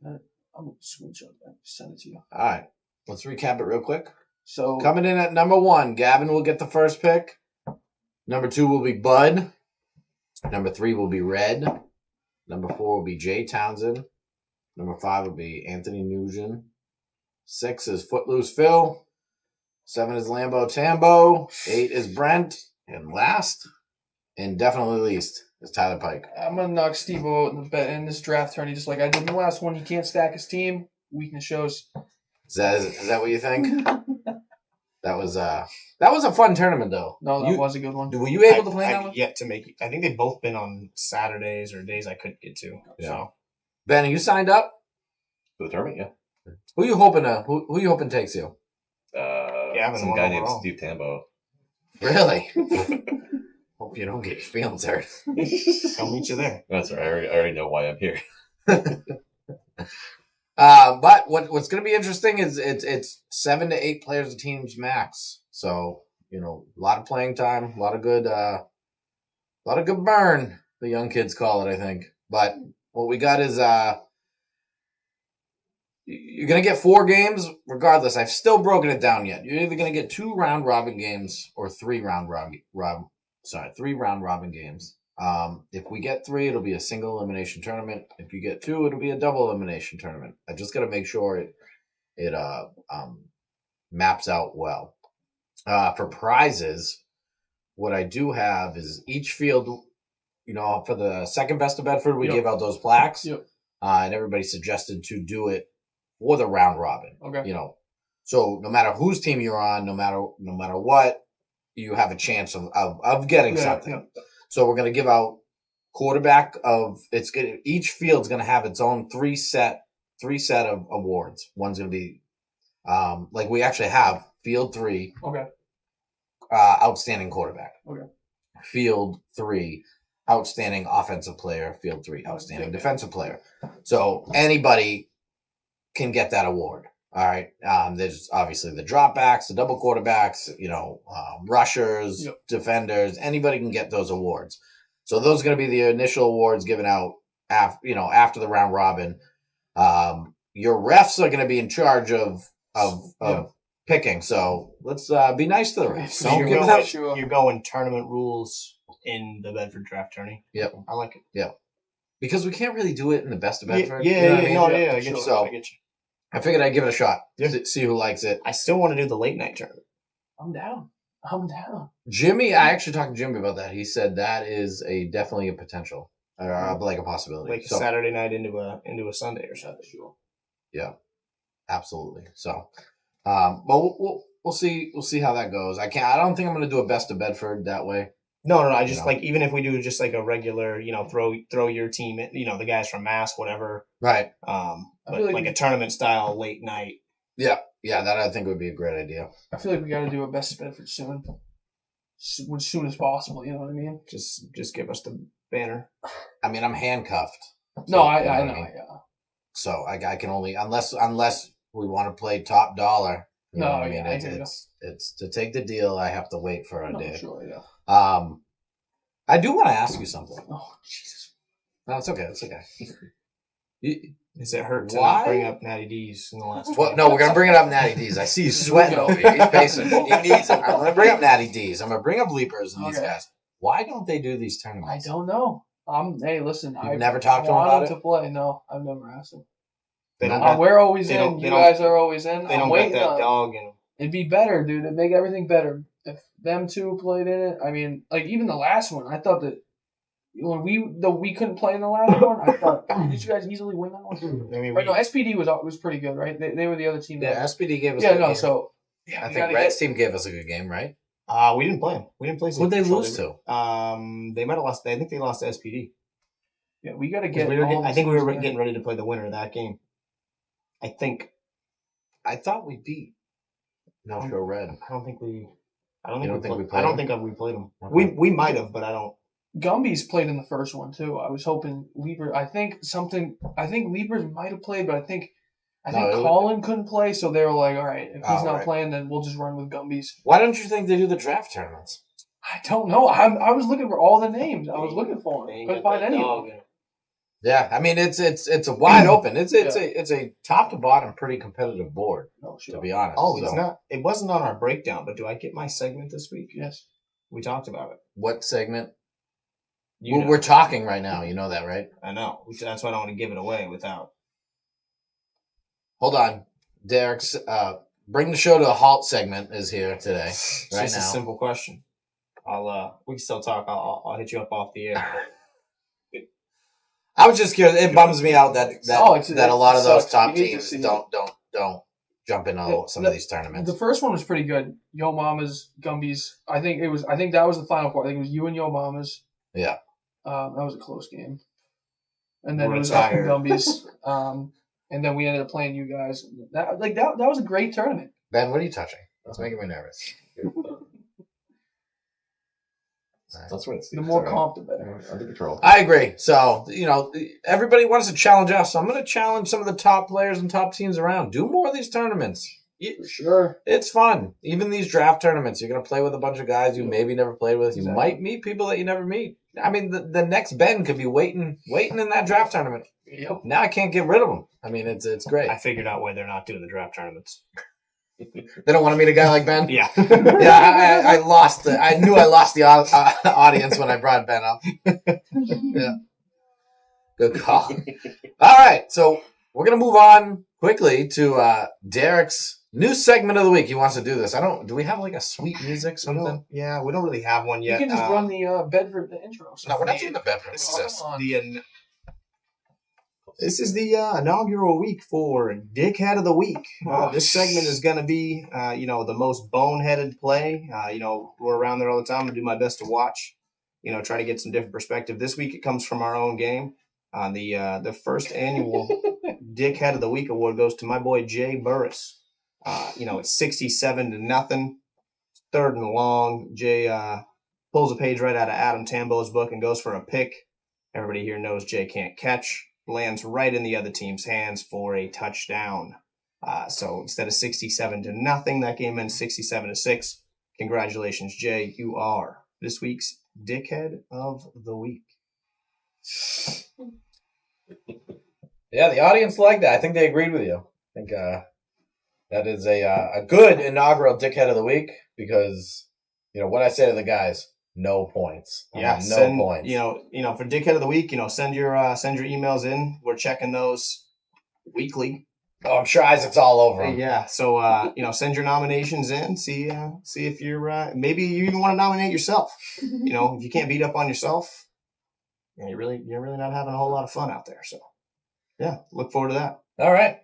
I'm gonna screenshot that. Send it to you. All right. Let's recap it real quick. So Coming in at number 1, Gavin will get the first pick. Number 2 will be Bud. Number 3 will be Red. Number 4 will be Jay Townsend. Number 5 will be Anthony Nugent. 6 is Footloose Phil. 7 is Lambo Tambo. 8 is Brent. And last, and definitely least, is Tyler Pike. I'm gonna knock Steve out in this draft tourney, just like I did in the last one. He can't stack his team. Weakness shows. Is that what you think? That was a fun tournament though. No, that was a good one. Were you able to play I that one? yet to make. I think they've both been on Saturdays or days I couldn't get to. Yeah. So Ben, are you signed up? For the tournament, yeah. Who you hoping takes you? Gavin Some won guy named overall. Steve Tambo. Really? Hope you don't get your feelings hurt. I'll meet you there. That's all right. I already know why I'm here. But what's going to be interesting is it's 7 to 8 players a team's max. So a lot of playing time, a lot of good burn. The young kids call it, I think. But what we got is you're going to get 4 games regardless. I've still broken it down yet. You're either going to get 2 round robin games or 3 round robin games. If we get 3, it'll be a single elimination tournament. If you get 2, it'll be a double elimination tournament. I just got to make sure it maps out well. For prizes, what I do have is each field, for the second best of Bedford, we gave out those plaques. Yep. And everybody suggested to do it for the round robin. Okay. So no matter whose team you're on, no matter what, you have a chance of getting something. Yeah. So we're going to give out quarterback each field's going to have its own three set of awards. One's going to be like we actually have field 3. Okay. Outstanding quarterback. Okay. Field 3, outstanding offensive player. Field 3, outstanding defensive player. So anybody can get that award. All right. There's obviously the dropbacks, the double quarterbacks, rushers, Yep. defenders. Anybody can get those awards. So those are going to be the initial awards given out after the round robin. Your refs are going to be in charge of picking. So let's be nice to the refs. So Don't you're give going, them. Sure. you're going tournament rules in the Bedford draft tourney. Yep. I like it. Yep. Because we can't really do it in the best of Bedford. Yeah, you know what I mean? I get you. So- I get you. I figured I'd give it a shot. Yeah. See who likes it. I still want to do the late night tournament. I'm down. Jimmy, I actually talked to Jimmy about that. He said that is definitely a potential, or like a possibility. Like a So, Saturday night into a Sunday or something. Sure. yeah, absolutely. So, but we'll see how that goes. I don't think I'm going to do a best of Bedford that way. No. I just You know. like, even if we do just like a regular, throw your team in, the guys from Mass, whatever. Right. But feel like like we- a tournament style late night. Yeah, that I think would be a great idea. I feel like we got to do a best of Bedford soon. As soon as possible, you know what I mean? Just give us the banner. I mean, I'm handcuffed. No, So, I you what know. mean? Yeah. So I can only unless we want to play top dollar. You know No, what I mean? yeah, I hear you. It's to take the deal. I have to wait for a No, day. sure, yeah. I do want to ask you something. Oh, Jesus. No, it's okay. It's okay. Does it hurt to Why? not bring up Natty D's in the last? Well, no, we're gonna bring it up Natty D's. I see you sweating over here. He's pacing. He needs it. I'm gonna bring up Natty D's. I'm gonna bring up Leapers and these Okay. guys. Why don't they do these I tournaments? don't know. Hey, listen. You've I never talked to him want about him it? to play. No, I've never asked him. They don't. We're always they in. don't- You they don't- guys are always in. They I'm don't waiting get that on. dog in them. It'd be better, dude. It'd make everything better if them two played in it. I mean, like even the last one, I thought that when we couldn't play in the last one, I thought did you guys easily win that one? I mean, Right, no, SPD was pretty good, right? They were the other team. Yeah, that- SPD gave us. yeah, a good no. game. So yeah, I we think gotta Red's get- team gave us a good game, right? we didn't play them. We didn't play. Who'd they Control. lose to? They might have lost. I think they lost to SPD. Yeah, we got to 'Cause get. I think we were getting ready to play the winner of that game. I think. I thought we beat North Shore Red. I don't think we. I don't You think, don't think we I played don't them? think we played them. Okay. We might have, but I don't. Gumby's played in the first one too. I was hoping Leaper. I think Leapers might have played, but I think No, it- Colin couldn't play, so they were like, all right, if he's Oh, not right. playing, then we'll just run with Gumby's. Why don't you think they do the draft tournaments? I don't know. I was looking for all the names. I was looking for They them. ain't Couldn't got find that any of dog them. in 'em. Yeah, I mean it's a wide open. It's a top to bottom pretty competitive board, No, sure. to be honest. Oh, it's So, not. It wasn't on our breakdown, but do I get my segment this week? Yes. We talked about it. What segment? You know. We're talking right now. You know that, right? I know. That's why I don't want to give it away without. Hold on, Derek's bring the show to a halt segment is here today. It's Right just a now. simple question. We can still talk. I'll hit you up off the air. I was just curious. It bums me out that a lot of it those sucks. top You hate to teams see it. don't jump into Yeah, some of these tournaments. The first one was pretty good. Yo Mama's, Gumby's. I think that was the final four. I think it was you and Yo Mama's. Yeah. That was a close game. And then We're it was up and tired. Gumby's. And then we ended up playing you guys. That was a great tournament. Ben, what are you touching? That's making me nervous. That's right. The more comp, the better. Under control. I agree. So, everybody wants to challenge us. So I'm going to challenge some of the top players and top teams around. Do more of these tournaments. For sure. It's fun. Even these draft tournaments, you're going to play with a bunch of guys you maybe never played with. You Exactly. might meet people that you never meet. I mean, the next Ben could be waiting in that draft tournament. Yep. Now I can't get rid of him. I mean, it's great. I figured out why they're not doing the draft tournaments. They don't want to meet a guy like Ben? Yeah. Yeah, I lost I knew I lost the audience when I brought Ben up. Yeah. Good call. All right, so we're going to move on quickly to Derek's new segment of the week. He wants to do this. Do we have like a sweet music, something? Yeah, we don't really have one You yet. can just run the Bedford the intro. So No, we're not doing the Bedford. This It's is this. Come on. This is the inaugural week for Dickhead of the Week. This segment is going to be, the most boneheaded play. We're around there all the time. I'm going to do my best to watch, try to get some different perspective. This week it comes from our own game. The first annual Dickhead of the Week award goes to my boy Jay Burris. It's 67-0, third and long. Jay pulls a page right out of Adam Tambo's book and goes for a pick. Everybody here knows Jay can't catch. Lands right in the other team's hands for a touchdown. So instead of 67-0, that game ends 67-6. Congratulations, Jay. You are this week's Dickhead of the Week. Yeah, the audience liked that. I think they agreed with you. I think that is a good inaugural Dickhead of the Week because, what I say to the guys, no points. Yeah, no points. For Dickhead of the Week, send your emails in. We're checking those weekly. Oh, I'm sure Isaac's all over them. Yeah, so send your nominations in. See if you're maybe you even want to nominate yourself. If you can't beat up on yourself, you're really not having a whole lot of fun out there. So yeah, look forward to that. All right.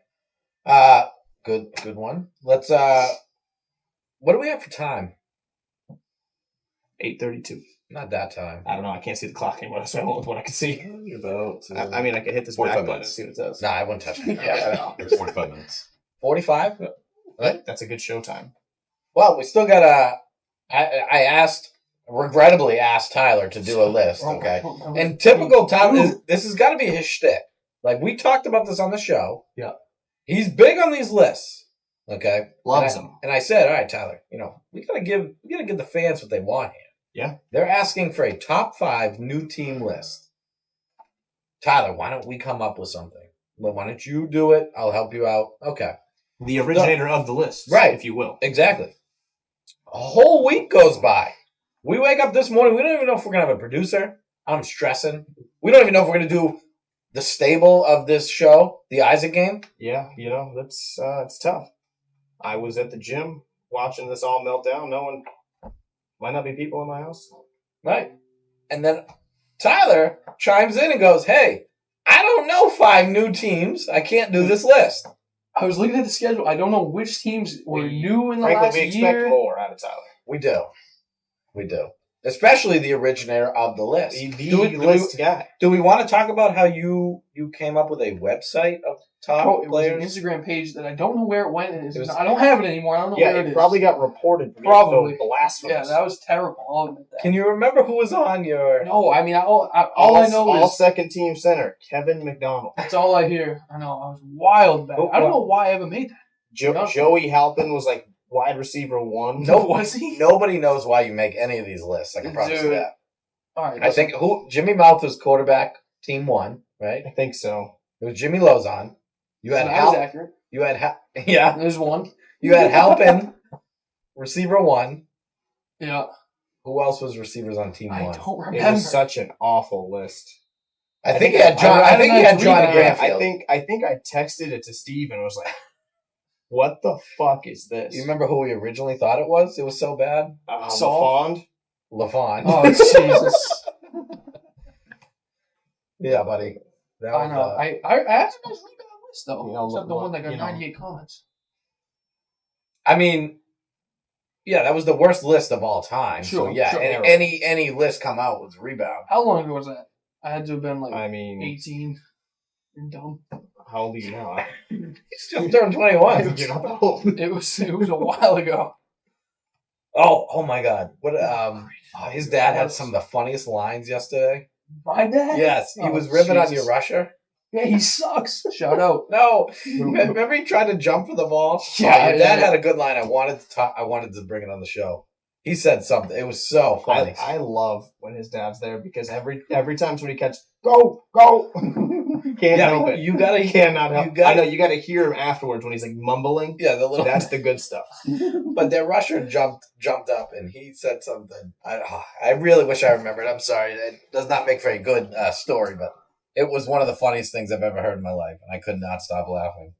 Good one. Let's what do we have for time? 8:32. Not that time. I don't know. I can't see the clock anymore, so I went with what I could see. About. I mean, I could hit this 45 back button and minutes. see what it does. Nah, I wouldn't touch it. Yeah, There's 45 minutes. 45? that's a good show time. Well, we still got I regrettably asked Tyler to do a list, okay? And typical Tyler, this has got to be his shtick. Like, we talked about this on the show. Yeah. He's big on these lists, okay? Loves them. And I said, all right, Tyler, we gotta give the fans what they want here. Yeah. They're asking for a top 5 new team list. Tyler, why don't we come up with something? Well, why don't you do it? I'll help you out. Okay. The originator of the list, Right. if you will. Exactly. A whole week goes by. We wake up this morning. We don't even know if we're going to have a producer. I'm stressing. We don't even know if we're going to do the stable of this show, the Isaac game. Yeah, that's it's tough. I was at the gym watching this all melt down, knowing might not be people in my house. Right. And then Tyler chimes in and goes, hey, I don't know 5 new teams. I can't do this list. I was looking at the schedule. I don't know which teams were new in the Frankly, last we expect year. more out of Tyler. We do. Especially the originator of the list. The list guy. Do we want to talk about how you came up with a website of top Oh, it was players? an Instagram page that I don't know where it went. I don't have it anymore. I don't know Yeah, where it it is. probably got reported. Probably. So blasphemous. Yeah, that was terrible. I'll admit that. Can you remember who was on your... No, I mean, all I know all is second team center Kevin McDonald. that's all I hear. I know. I was wild back. Oh, I don't know why I ever made that. Joey Halpin was like wide receiver 1. No, Was he? Nobody knows why you make any of these lists. I can promise you Dude. that. All right. I think Jimmy Mouth was quarterback, team 1, right? I think so. It was Jimmy Lozon. You had that was Hal. accurate. You had yeah. There's one. You had Halpin, receiver 1. Yeah. Who else was receivers on team 1? I don't It remember. was such an awful list. I think he had John. I think he had John Granfield. I think I texted it to Steve and was like, "What the fuck is this?" You remember who we originally thought it was? It was so bad. Saul? Lafond? LaFon. Oh, Jesus. Yeah, buddy. That I was, know. I asked a nice rebound list, though. You know, Except the look, one that got you know. 98 comments. I mean, yeah, that was the worst list of all time. Sure, so yeah, sure. any list come out was rebound. How long ago was that? I had to have been like I mean, 18 and dumb. how old are you now? It's just turned 21. You're not that old. It was a while ago. Oh my God! What? His dad had some of the funniest lines yesterday. My dad? Yes, he Oh, was ribbing on Jesus. your rusher. Yeah, he sucks. Shout out. No, remember he tried to jump for the ball. Yeah, Your dad yeah. had a good line. I wanted to bring it on the show. He said something. It was so funny. I love when his dad's there because every time somebody catches, go, can't help it. You gotta Cannot help. you gotta- I know you got to hear him afterwards when he's like mumbling. Yeah, the little. That's the good stuff. But their rusher jumped up and he said something. I really wish I remembered. I'm sorry. It does not make for a good story, but it was one of the funniest things I've ever heard in my life, and I could not stop laughing.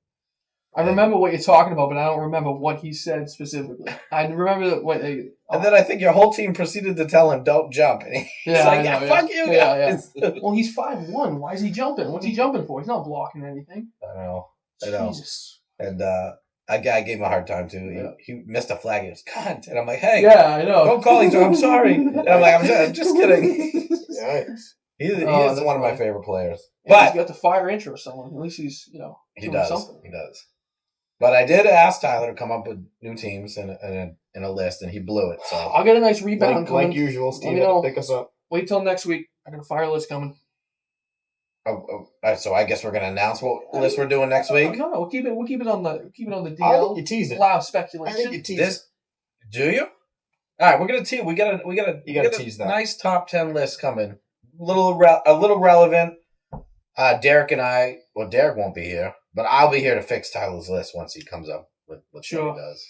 I remember what you're talking about, but I don't remember what he said specifically. I remember what they. And then I think your whole team proceeded to tell him, "Don't jump." And he's Yeah, like, I "Yeah, know, fuck you Yeah, guys." Well, he's 5'1". Why is he jumping? What's he jumping for? He's not blocking anything. I know. Jesus. And I gave him a hard time too. Yeah. He missed a flag. He was cunt, and I'm like, "Hey, Yeah, I know. don't call each other. I'm sorry." And I'm like, "I'm just kidding." Yeah. He is that's one of my funny. favorite players. Yeah, But he's got the fire intro someone. At least he's he doing does. something. He does. But I did ask Tyler to come up with new teams in a list, and he blew it. So I'll get a nice rebound Like coming. usual, Let Steve me had to know. pick us up. Wait till next week. I got a fire list coming. So I guess we're gonna announce what list we're doing next week. No, we'll keep it on the DL. I think you teased it. Allow I speculation. think you teased it. This, do you? All right, we're gonna tease. We got a tease that. nice top 10 list coming. A little relevant. Derek and I. Well, Derek won't be here, but I'll be here to fix Tyler's list once he comes up with what he does.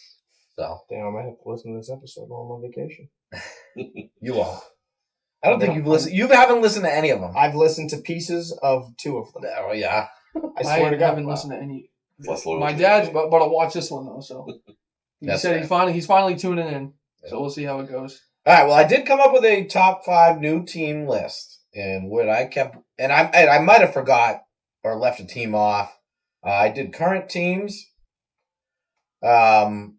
So damn, I might have to listen to this episode while I'm on vacation. you won't. I don't think you've listened. You haven't listened to any of them. I've listened to pieces of 2 of them. Oh yeah. I swear to God, haven't listened to any. Less loyal My to dad's, you. but I'll watch this one though. So he That's said fair. he's finally tuning in. So we'll see how it goes. All right. Well, I did come up with a top 5 new team list, and what I kept, and I might have forgot or left a team off. I did current teams, and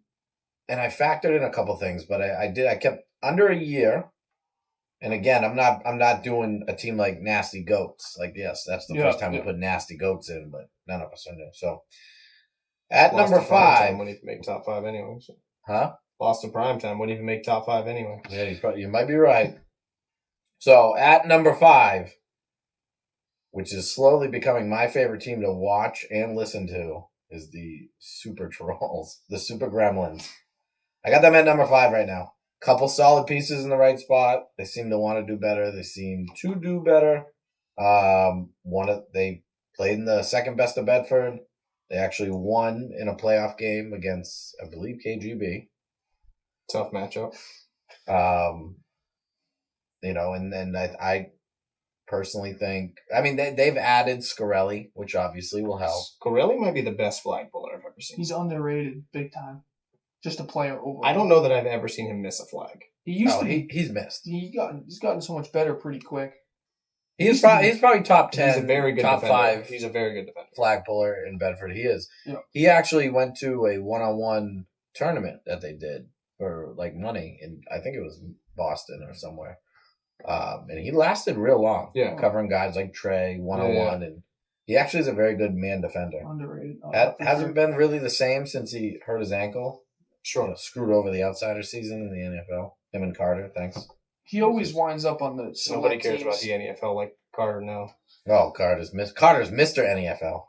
I factored in a couple things, but I kept under a year. And again, I'm not doing a team like Nasty Goats. Like, yes, that's the first time we put Nasty Goats in, but none of us are new. So at number 5, wouldn't even make top 5 anyway. So. huh? Boston Primetime wouldn't even make top 5 anyway. Yeah, you might be right. So at number 5, which is slowly becoming my favorite team to watch and listen to, is the Super Trolls, the Super Gremlins. I got them at number 5 right now. Couple solid pieces in the right spot. They seem to want to do better. They seem to do better. They played in the second best of Bedford. They actually won in a playoff game against, I believe, KGB. Tough matchup. And then I personally think, I mean, they've added Scarelli, which obviously will help. Scarelli might be the best flagpuller I've ever seen. He's underrated big time. Just a player overall. I don't know that I've ever seen him miss a flag. He used to be. He's missed. He's gotten so much better pretty quick. He's probably top 10. He's a very good top defender. 5. He's a very good defender. Flag puller in Bedford. He is. Yeah. He actually went to a one-on-one tournament that they did for like money, and I think it was Boston or somewhere. And he lasted real long. Yeah. Covering guys like Trey one-on-one, and he actually is a very good man defender. Underrated. Hasn't been really the same since he hurt his ankle. Sure. Screwed over the outsider season in the NFL. Him and Carter, thanks. He always winds up on the select Nobody cares teams. about the NFL like Carter now. Oh, Carter's Mr. NFL.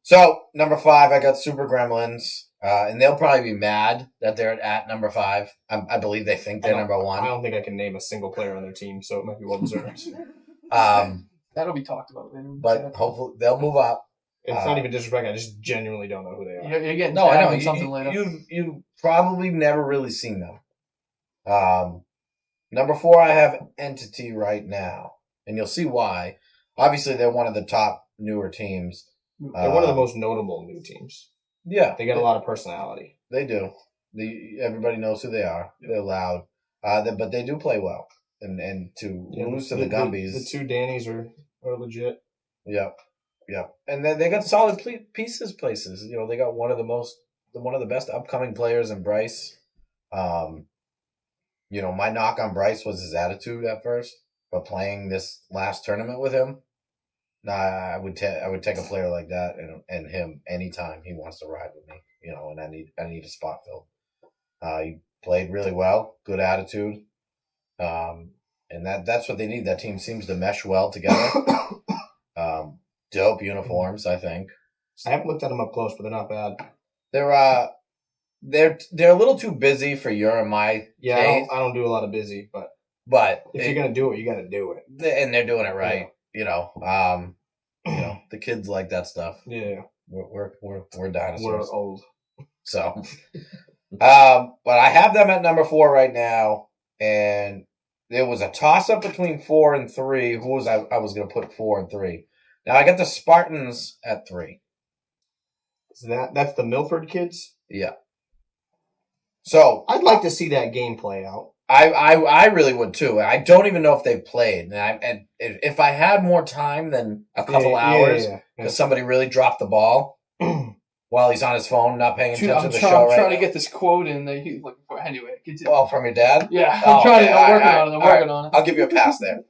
So, number 5, I got Super Gremlins. And they'll probably be mad that they're at number 5. I believe they think they're number 1. I don't think I can name a single player on their team, so it might be well deserved. That'll be talked about later. But hopefully they'll move up. It's not even disrespect. I just genuinely don't know who they are. You're getting No, I know. on something later. You've probably never really seen them. Number 4, I have Entity right now. And you'll see why. Obviously, they're one of the top newer teams. They're one of the most notable new teams. Yeah. They got a lot of personality. They do. Everybody knows who they are. They're loud. But they do play well. And to lose to the Gumbies. The 2 Dannies are legit. Yep. And then they got solid places. They got one of the best upcoming players in Bryce. My knock on Bryce was his attitude at first, but playing this last tournament with him, I would take a player like that and him anytime he wants to ride with me. And I need a spot filled. He played really well, good attitude, and that's what they need. That team seems to mesh well together. Dope uniforms, I think. I haven't looked at them up close, but they're not bad. They're a little too busy for your and my taste. I don't do a lot of busy, but if you're gonna do it, you got to do it. And they're doing it right. The kids like that stuff. Yeah, we're dinosaurs. we're old. So, but I have them at number 4 right now, and there was a toss up between 4 and 3. Who was I was going to put 4 and 3? Now I got the Spartans at 3. That's the Milford kids? Yeah. So I'd like to see that game play out. I really would too. I don't even know if they've played. And if I had more time than a couple hours, because somebody really dropped the ball while he's on his phone, not paying attention to the show. I'm trying to get this quote in that he's looking for. Anyway, continue. Oh, from your dad? Yeah, I'm working on it. I'll give you a pass there.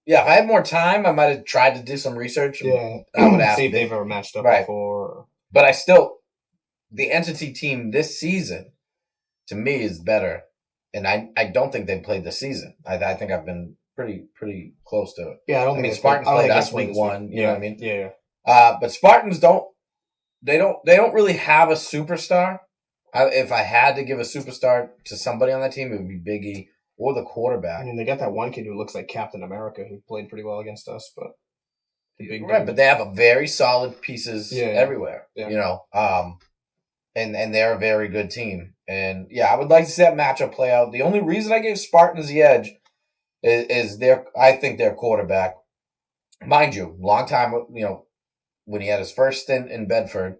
Yeah, if I had more time, I might have tried to do some research. Yeah, I would ask see if they've ever matched up before. But the Entity team this season, to me, is better. And I don't think they played this season. I think I've been pretty close to it. Yeah, I don't I think mean, they Spartans I don't played think they us play week this one. You know what I mean? Yeah. But Spartans don't really have a superstar. If I had to give a superstar to somebody on that team, it would be Big E or the quarterback. I mean, they got that one kid who looks like Captain America who played pretty well against us, but the big Right, dude. but they have a very solid pieces Yeah. everywhere. Yeah. You know, and they're a very good team. And yeah, I would like to see that matchup play out. The only reason I gave Spartans the edge is I think their quarterback, mind you, long time. You know, when he had his first stint in Bedford,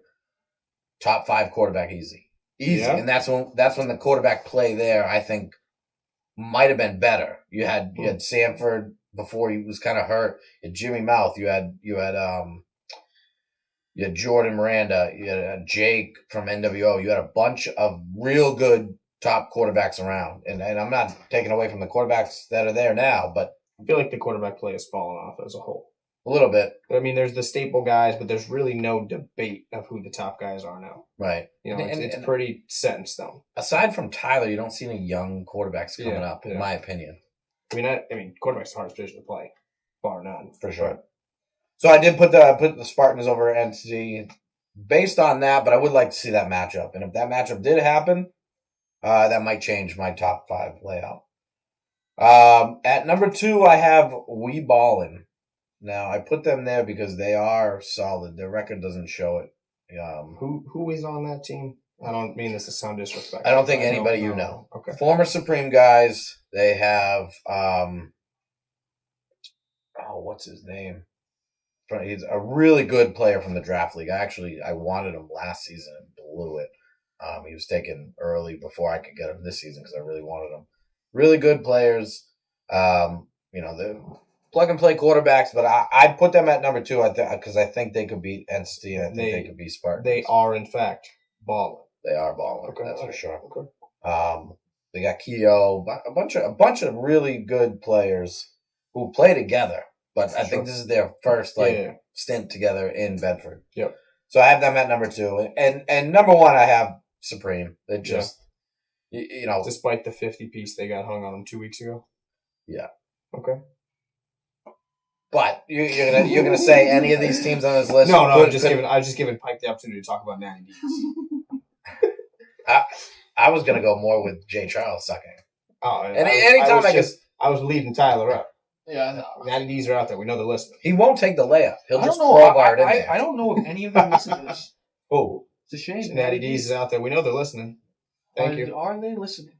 top 5 quarterback easy, Yeah. and that's when the quarterback play there I think might have been better. You had Sanford before he was kind of hurt. You had Jimmy Mouth. You had Jordan Miranda. You had Jake from NWO. You had a bunch of real good top quarterbacks around. And I'm not taking away from the quarterbacks that are there now, but I feel like the quarterback play has fallen off as a whole. a little bit. I mean, there's the staple guys, but there's really no debate of who the top guys are now. Right. You know, it's And pretty set in stone. aside from Tyler, you don't see any young quarterbacks coming Yeah, up, in yeah. my opinion. I mean, quarterback's the hardest position to play, bar none. For sure. So I did put the Spartans over NC based on that, but I would like to see that matchup. And if that matchup did happen, that might change my top 5 layout. At number 2, I have We Ballin'. Now I put them there because they are solid. Their record doesn't show it. Who is on that team? I don't mean this to sound disrespectful. I don't think anybody you know. Okay. Former Supreme guys. They have what's his name? He's a really good player from the draft league. I wanted him last season and blew it. He was taken early before I could get him this season because I really wanted him. Really good players. They're plug and play quarterbacks, but I'd put them at number 2 because I think they could beat NC and I think they could beat Spartans. They are, in fact, balling. They are balling. Okay, That's for sure. Okay. They got Keogh, a bunch of really good players who play together. But I think this is their first stint together in Bedford. Yep. So I have them at number 2, and number 1 I have Supreme. It just despite the 50 piece they got hung on them 2 weeks ago. Yeah. Okay. But you're gonna say any of these teams on this list? No. I was just giving Pike the opportunity to talk about Natty D's. I was gonna go more with Jay Charles sucking. Oh, anytime I was leading Tyler up. Yeah, I know. Natty D's are out there. We know they're listening. He won't take the layup. He'll I just don't know. crowbar it in there. I don't know if any of them listen to this. Oh, It's a shame. Natty D's is out there. We know they're listening. Thank you. Are they listening?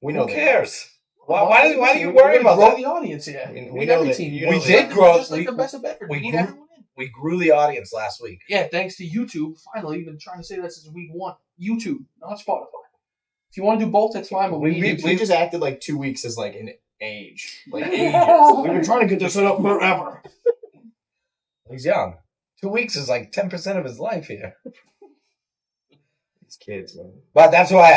We know Who cares? Well, Why do you worry about grow that? the audience here. I mean, We we need know every that- team. you We know did that- grow. Just like the best of Bedford. We need everyone in. We grew the audience last week. Yeah, thanks to YouTube. Finally, you've been trying to say that since week 1. YouTube, not Spotify. If you want to do both, that's fine. But we need We YouTube. just acted like 2 weeks is like an age. Like ages. We've been trying to get this set up forever. He's young. 2 weeks is like 10% of his life here. These kids, man. But that's why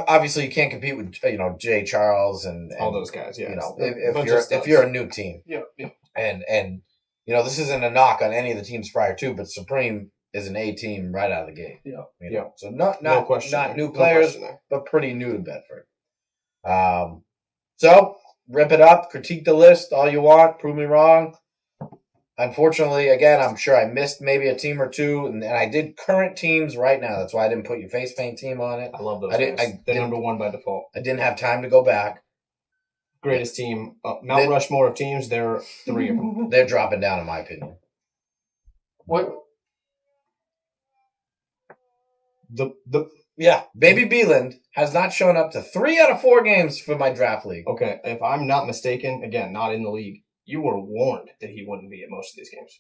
obviously you can't compete with Jay Charles and All those guys, yeah. if you're a new team. Yeah. And this isn't a knock on any of the teams prior to, but Supreme is an A team right out of the gate. Yeah. Yeah. So not No question not there. new No players, question there. but pretty new to Bedford. So rip it up, critique the list all you want, prove me wrong. Unfortunately, again, I'm sure I missed maybe a team or two, and I did current teams right now. That's why I didn't put your face paint team on it. I love those I didn't- guys. I They're didn't- number 1 by default. I didn't have time to go back. Greatest team. Mount Rushmore of teams, there are 3 of them. They're dropping down, in my opinion. What? Yeah, Baby Beeland has not shown up to 3 out of 4 games for my draft league. Okay, if I'm not mistaken, again, not in the league, you were warned that he wouldn't be at most of these games.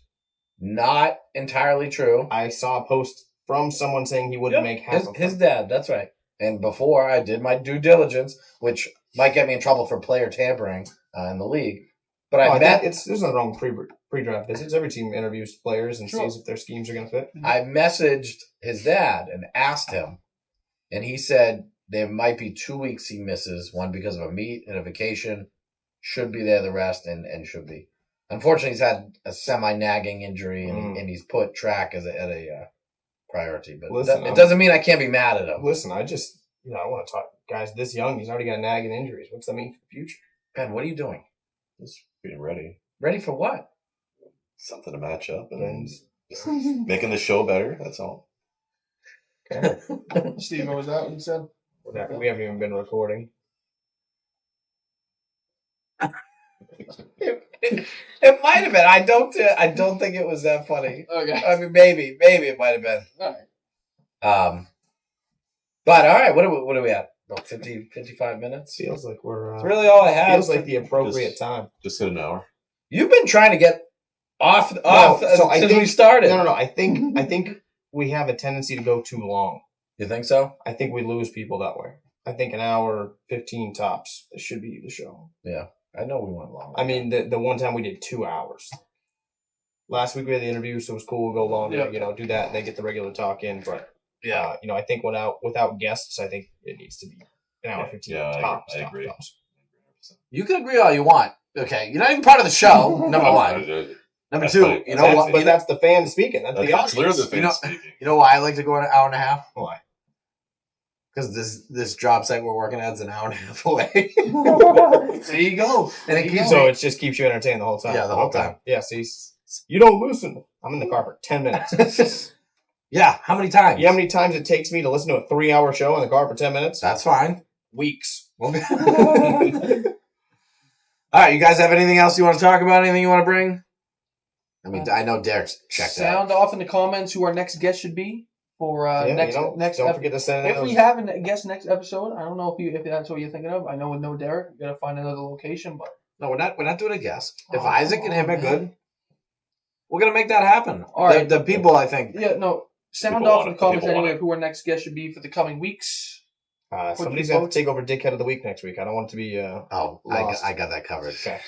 Not entirely true. I saw a post from someone saying he wouldn't make half of his them. dad. That's right. And before I did my due diligence, which might get me in trouble for player tampering in the league, but there's nothing wrong with pre-draft visits. Every team interviews players and sees if their schemes are going to fit. I messaged his dad and asked him, and he said there might be 2 weeks he misses, one because of a meet and a vacation, should be there the rest, and should be. Unfortunately, he's had a semi-nagging injury, and he's put track at a priority. But Listen, it doesn't mean I can't be mad at him. Listen, I want to talk. Guys, this young, he's already got nagging injuries. What's that mean for the future? Ben, what are you doing? Just being ready. Ready for what? Something to match up and just making the show better. That's all. Okay. Steve, what was that what you said? We haven't even been recording. It might have been. I don't think it was that funny. Okay. I mean, maybe it might have been. All right. But all right. What are we at? About 50, 55 minutes. Feels like we're. That's really all I have. Feels like the appropriate time. Just hit an hour. You've been trying to get off so I since think, we started. No. I think we have a tendency to go too long. You think so? I think we lose people that way. I think an hour, 15 tops. This should be the show. Yeah. I know we went long. I mean, the one time we did 2 hours. Last week we had the interview, so it was cool. We'll go longer, Yeah. do that, and then get the regular talk in. But yeah. I think without guests, I think it needs to be an hour 15 tops. I agree. Tops. You can agree all you want. Okay. You're not even part of the show. Number one. Number That's two. funny. You know what? But that's the fan speaking. That's the That's audience. literally the fan speaking. You know why I like to go an hour and a half? Why? Because this job site we're working at is an hour and a half away. There you go. And it keeps So it just keeps you entertained the whole time. Yeah, the whole time. Yeah, see, you don't loosen. I'm in the car for 10 minutes. Yeah. How many times? You know how many times it takes me to listen to a 3-hour show in the car for 10 minutes? That's fine. Weeks. Okay. All right. You guys have anything else you want to talk about? Anything you want to bring? I mean, I know Derek's checked out. Sound off in the comments who our next guest should be for next don't forget to send in If we those. have a guest next episode, I don't know if that's what you're thinking of. I know with no Derek, we gotta find another location, but No, we're not doing a guest. If Oh, Isaac and him are man. good, we're gonna make that happen. All right. The people, I think. yeah, no. Sound People off want in the it. comments People want anyway it. of who our next guest should be for the coming weeks. Somebody's going to have to take over Dickhead of the Week next week. I don't want it to be. Oh, Lost. I got that covered. Okay.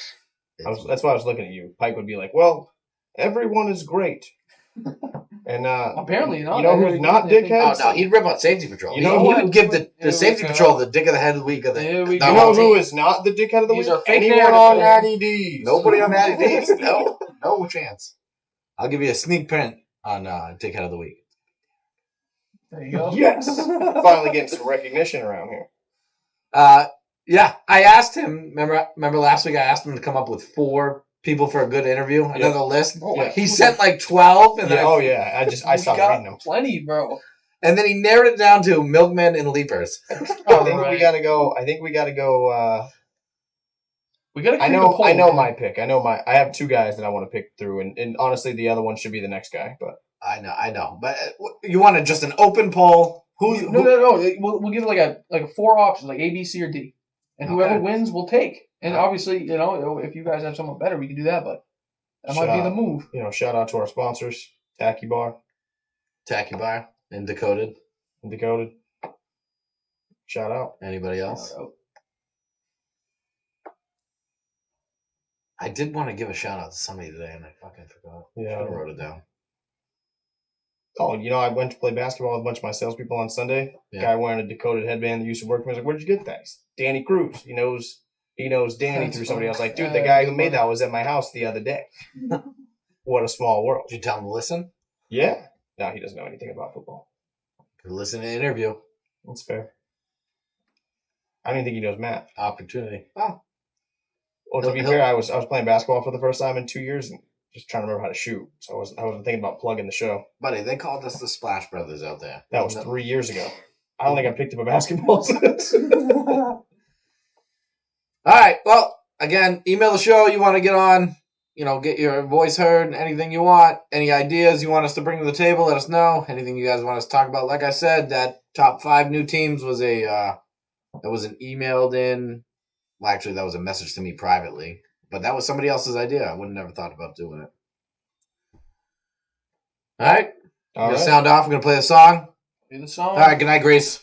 That's why I was looking at you. Pike would be like, well, everyone is great. And Apparently not. You know I who's heard not he- dickhead? Oh no, he'd rip on Safety Patrol. You know he who- would give the Here Safety we go. Patrol the dick of the head of the week of the. Here we the You go. know whole who team. is not the Dickhead of the These Week? are fake Anyone narratives. on Natty D's. Nobody on Natty D's. No chance. I'll give you a sneak print on Dickhead of the Week. There you go. Yes. Finally getting some recognition around here. Yeah, I asked him. Remember last week? I asked him to come up with 4 people for a good interview. Another list. Oh, He sent like 12, and then I We stopped got reading them. plenty, bro. and then he narrowed it down to milkmen and leapers. I think we gotta go. We gotta. I create a know poll, my pick. I have 2 guys that I want to pick through, and honestly, the other one should be the next guy. But I know. But you want just an open poll? No. We'll give it like a 4 options, like A, B, C, or D, and whoever Okay. wins, we'll take. And obviously, if you guys have someone better, we can do that. But that might be the move. shout out to our sponsors, Tacky Bar Tacky Bar and Decoded. and Decoded. Shout out. Anybody else? I did want to give a shout out to somebody today, and I fucking forgot. Yeah. I wrote it down. Oh, I went to play basketball with a bunch of my salespeople on Sunday. Yeah. Guy wearing a Decoded headband that used to work for me. I was like, "Where'd you get that?" He's, Danny Cruz. He knows Danny That's through somebody. I was like, funny. "Dude, the guy who made that was at my house the other day." What a small world. Did you tell him to listen? Yeah. No, he doesn't know anything about football. Listen to the interview. That's fair. I don't think he knows math. Opportunity. Well, to be fair, I was playing basketball for the first time in 2 years and just trying to remember how to shoot. So I wasn't thinking about plugging the show. Buddy, they called us the Splash Brothers out there. That was 3 years ago. I don't think I picked up a basketball since. All right. Well, again, email the show you want to get on. Get your voice heard. Anything you want. Any ideas you want us to bring to the table, let us know. Anything you guys want us to talk about. Like I said, that top 5 new teams was that was an emailed in. Well, actually, that was a message to me privately. But that was somebody else's idea. I would have never thought about doing it. All right. All We're going right. to sound off. We're going to play the song. Do the song. All right. Good night, Grace.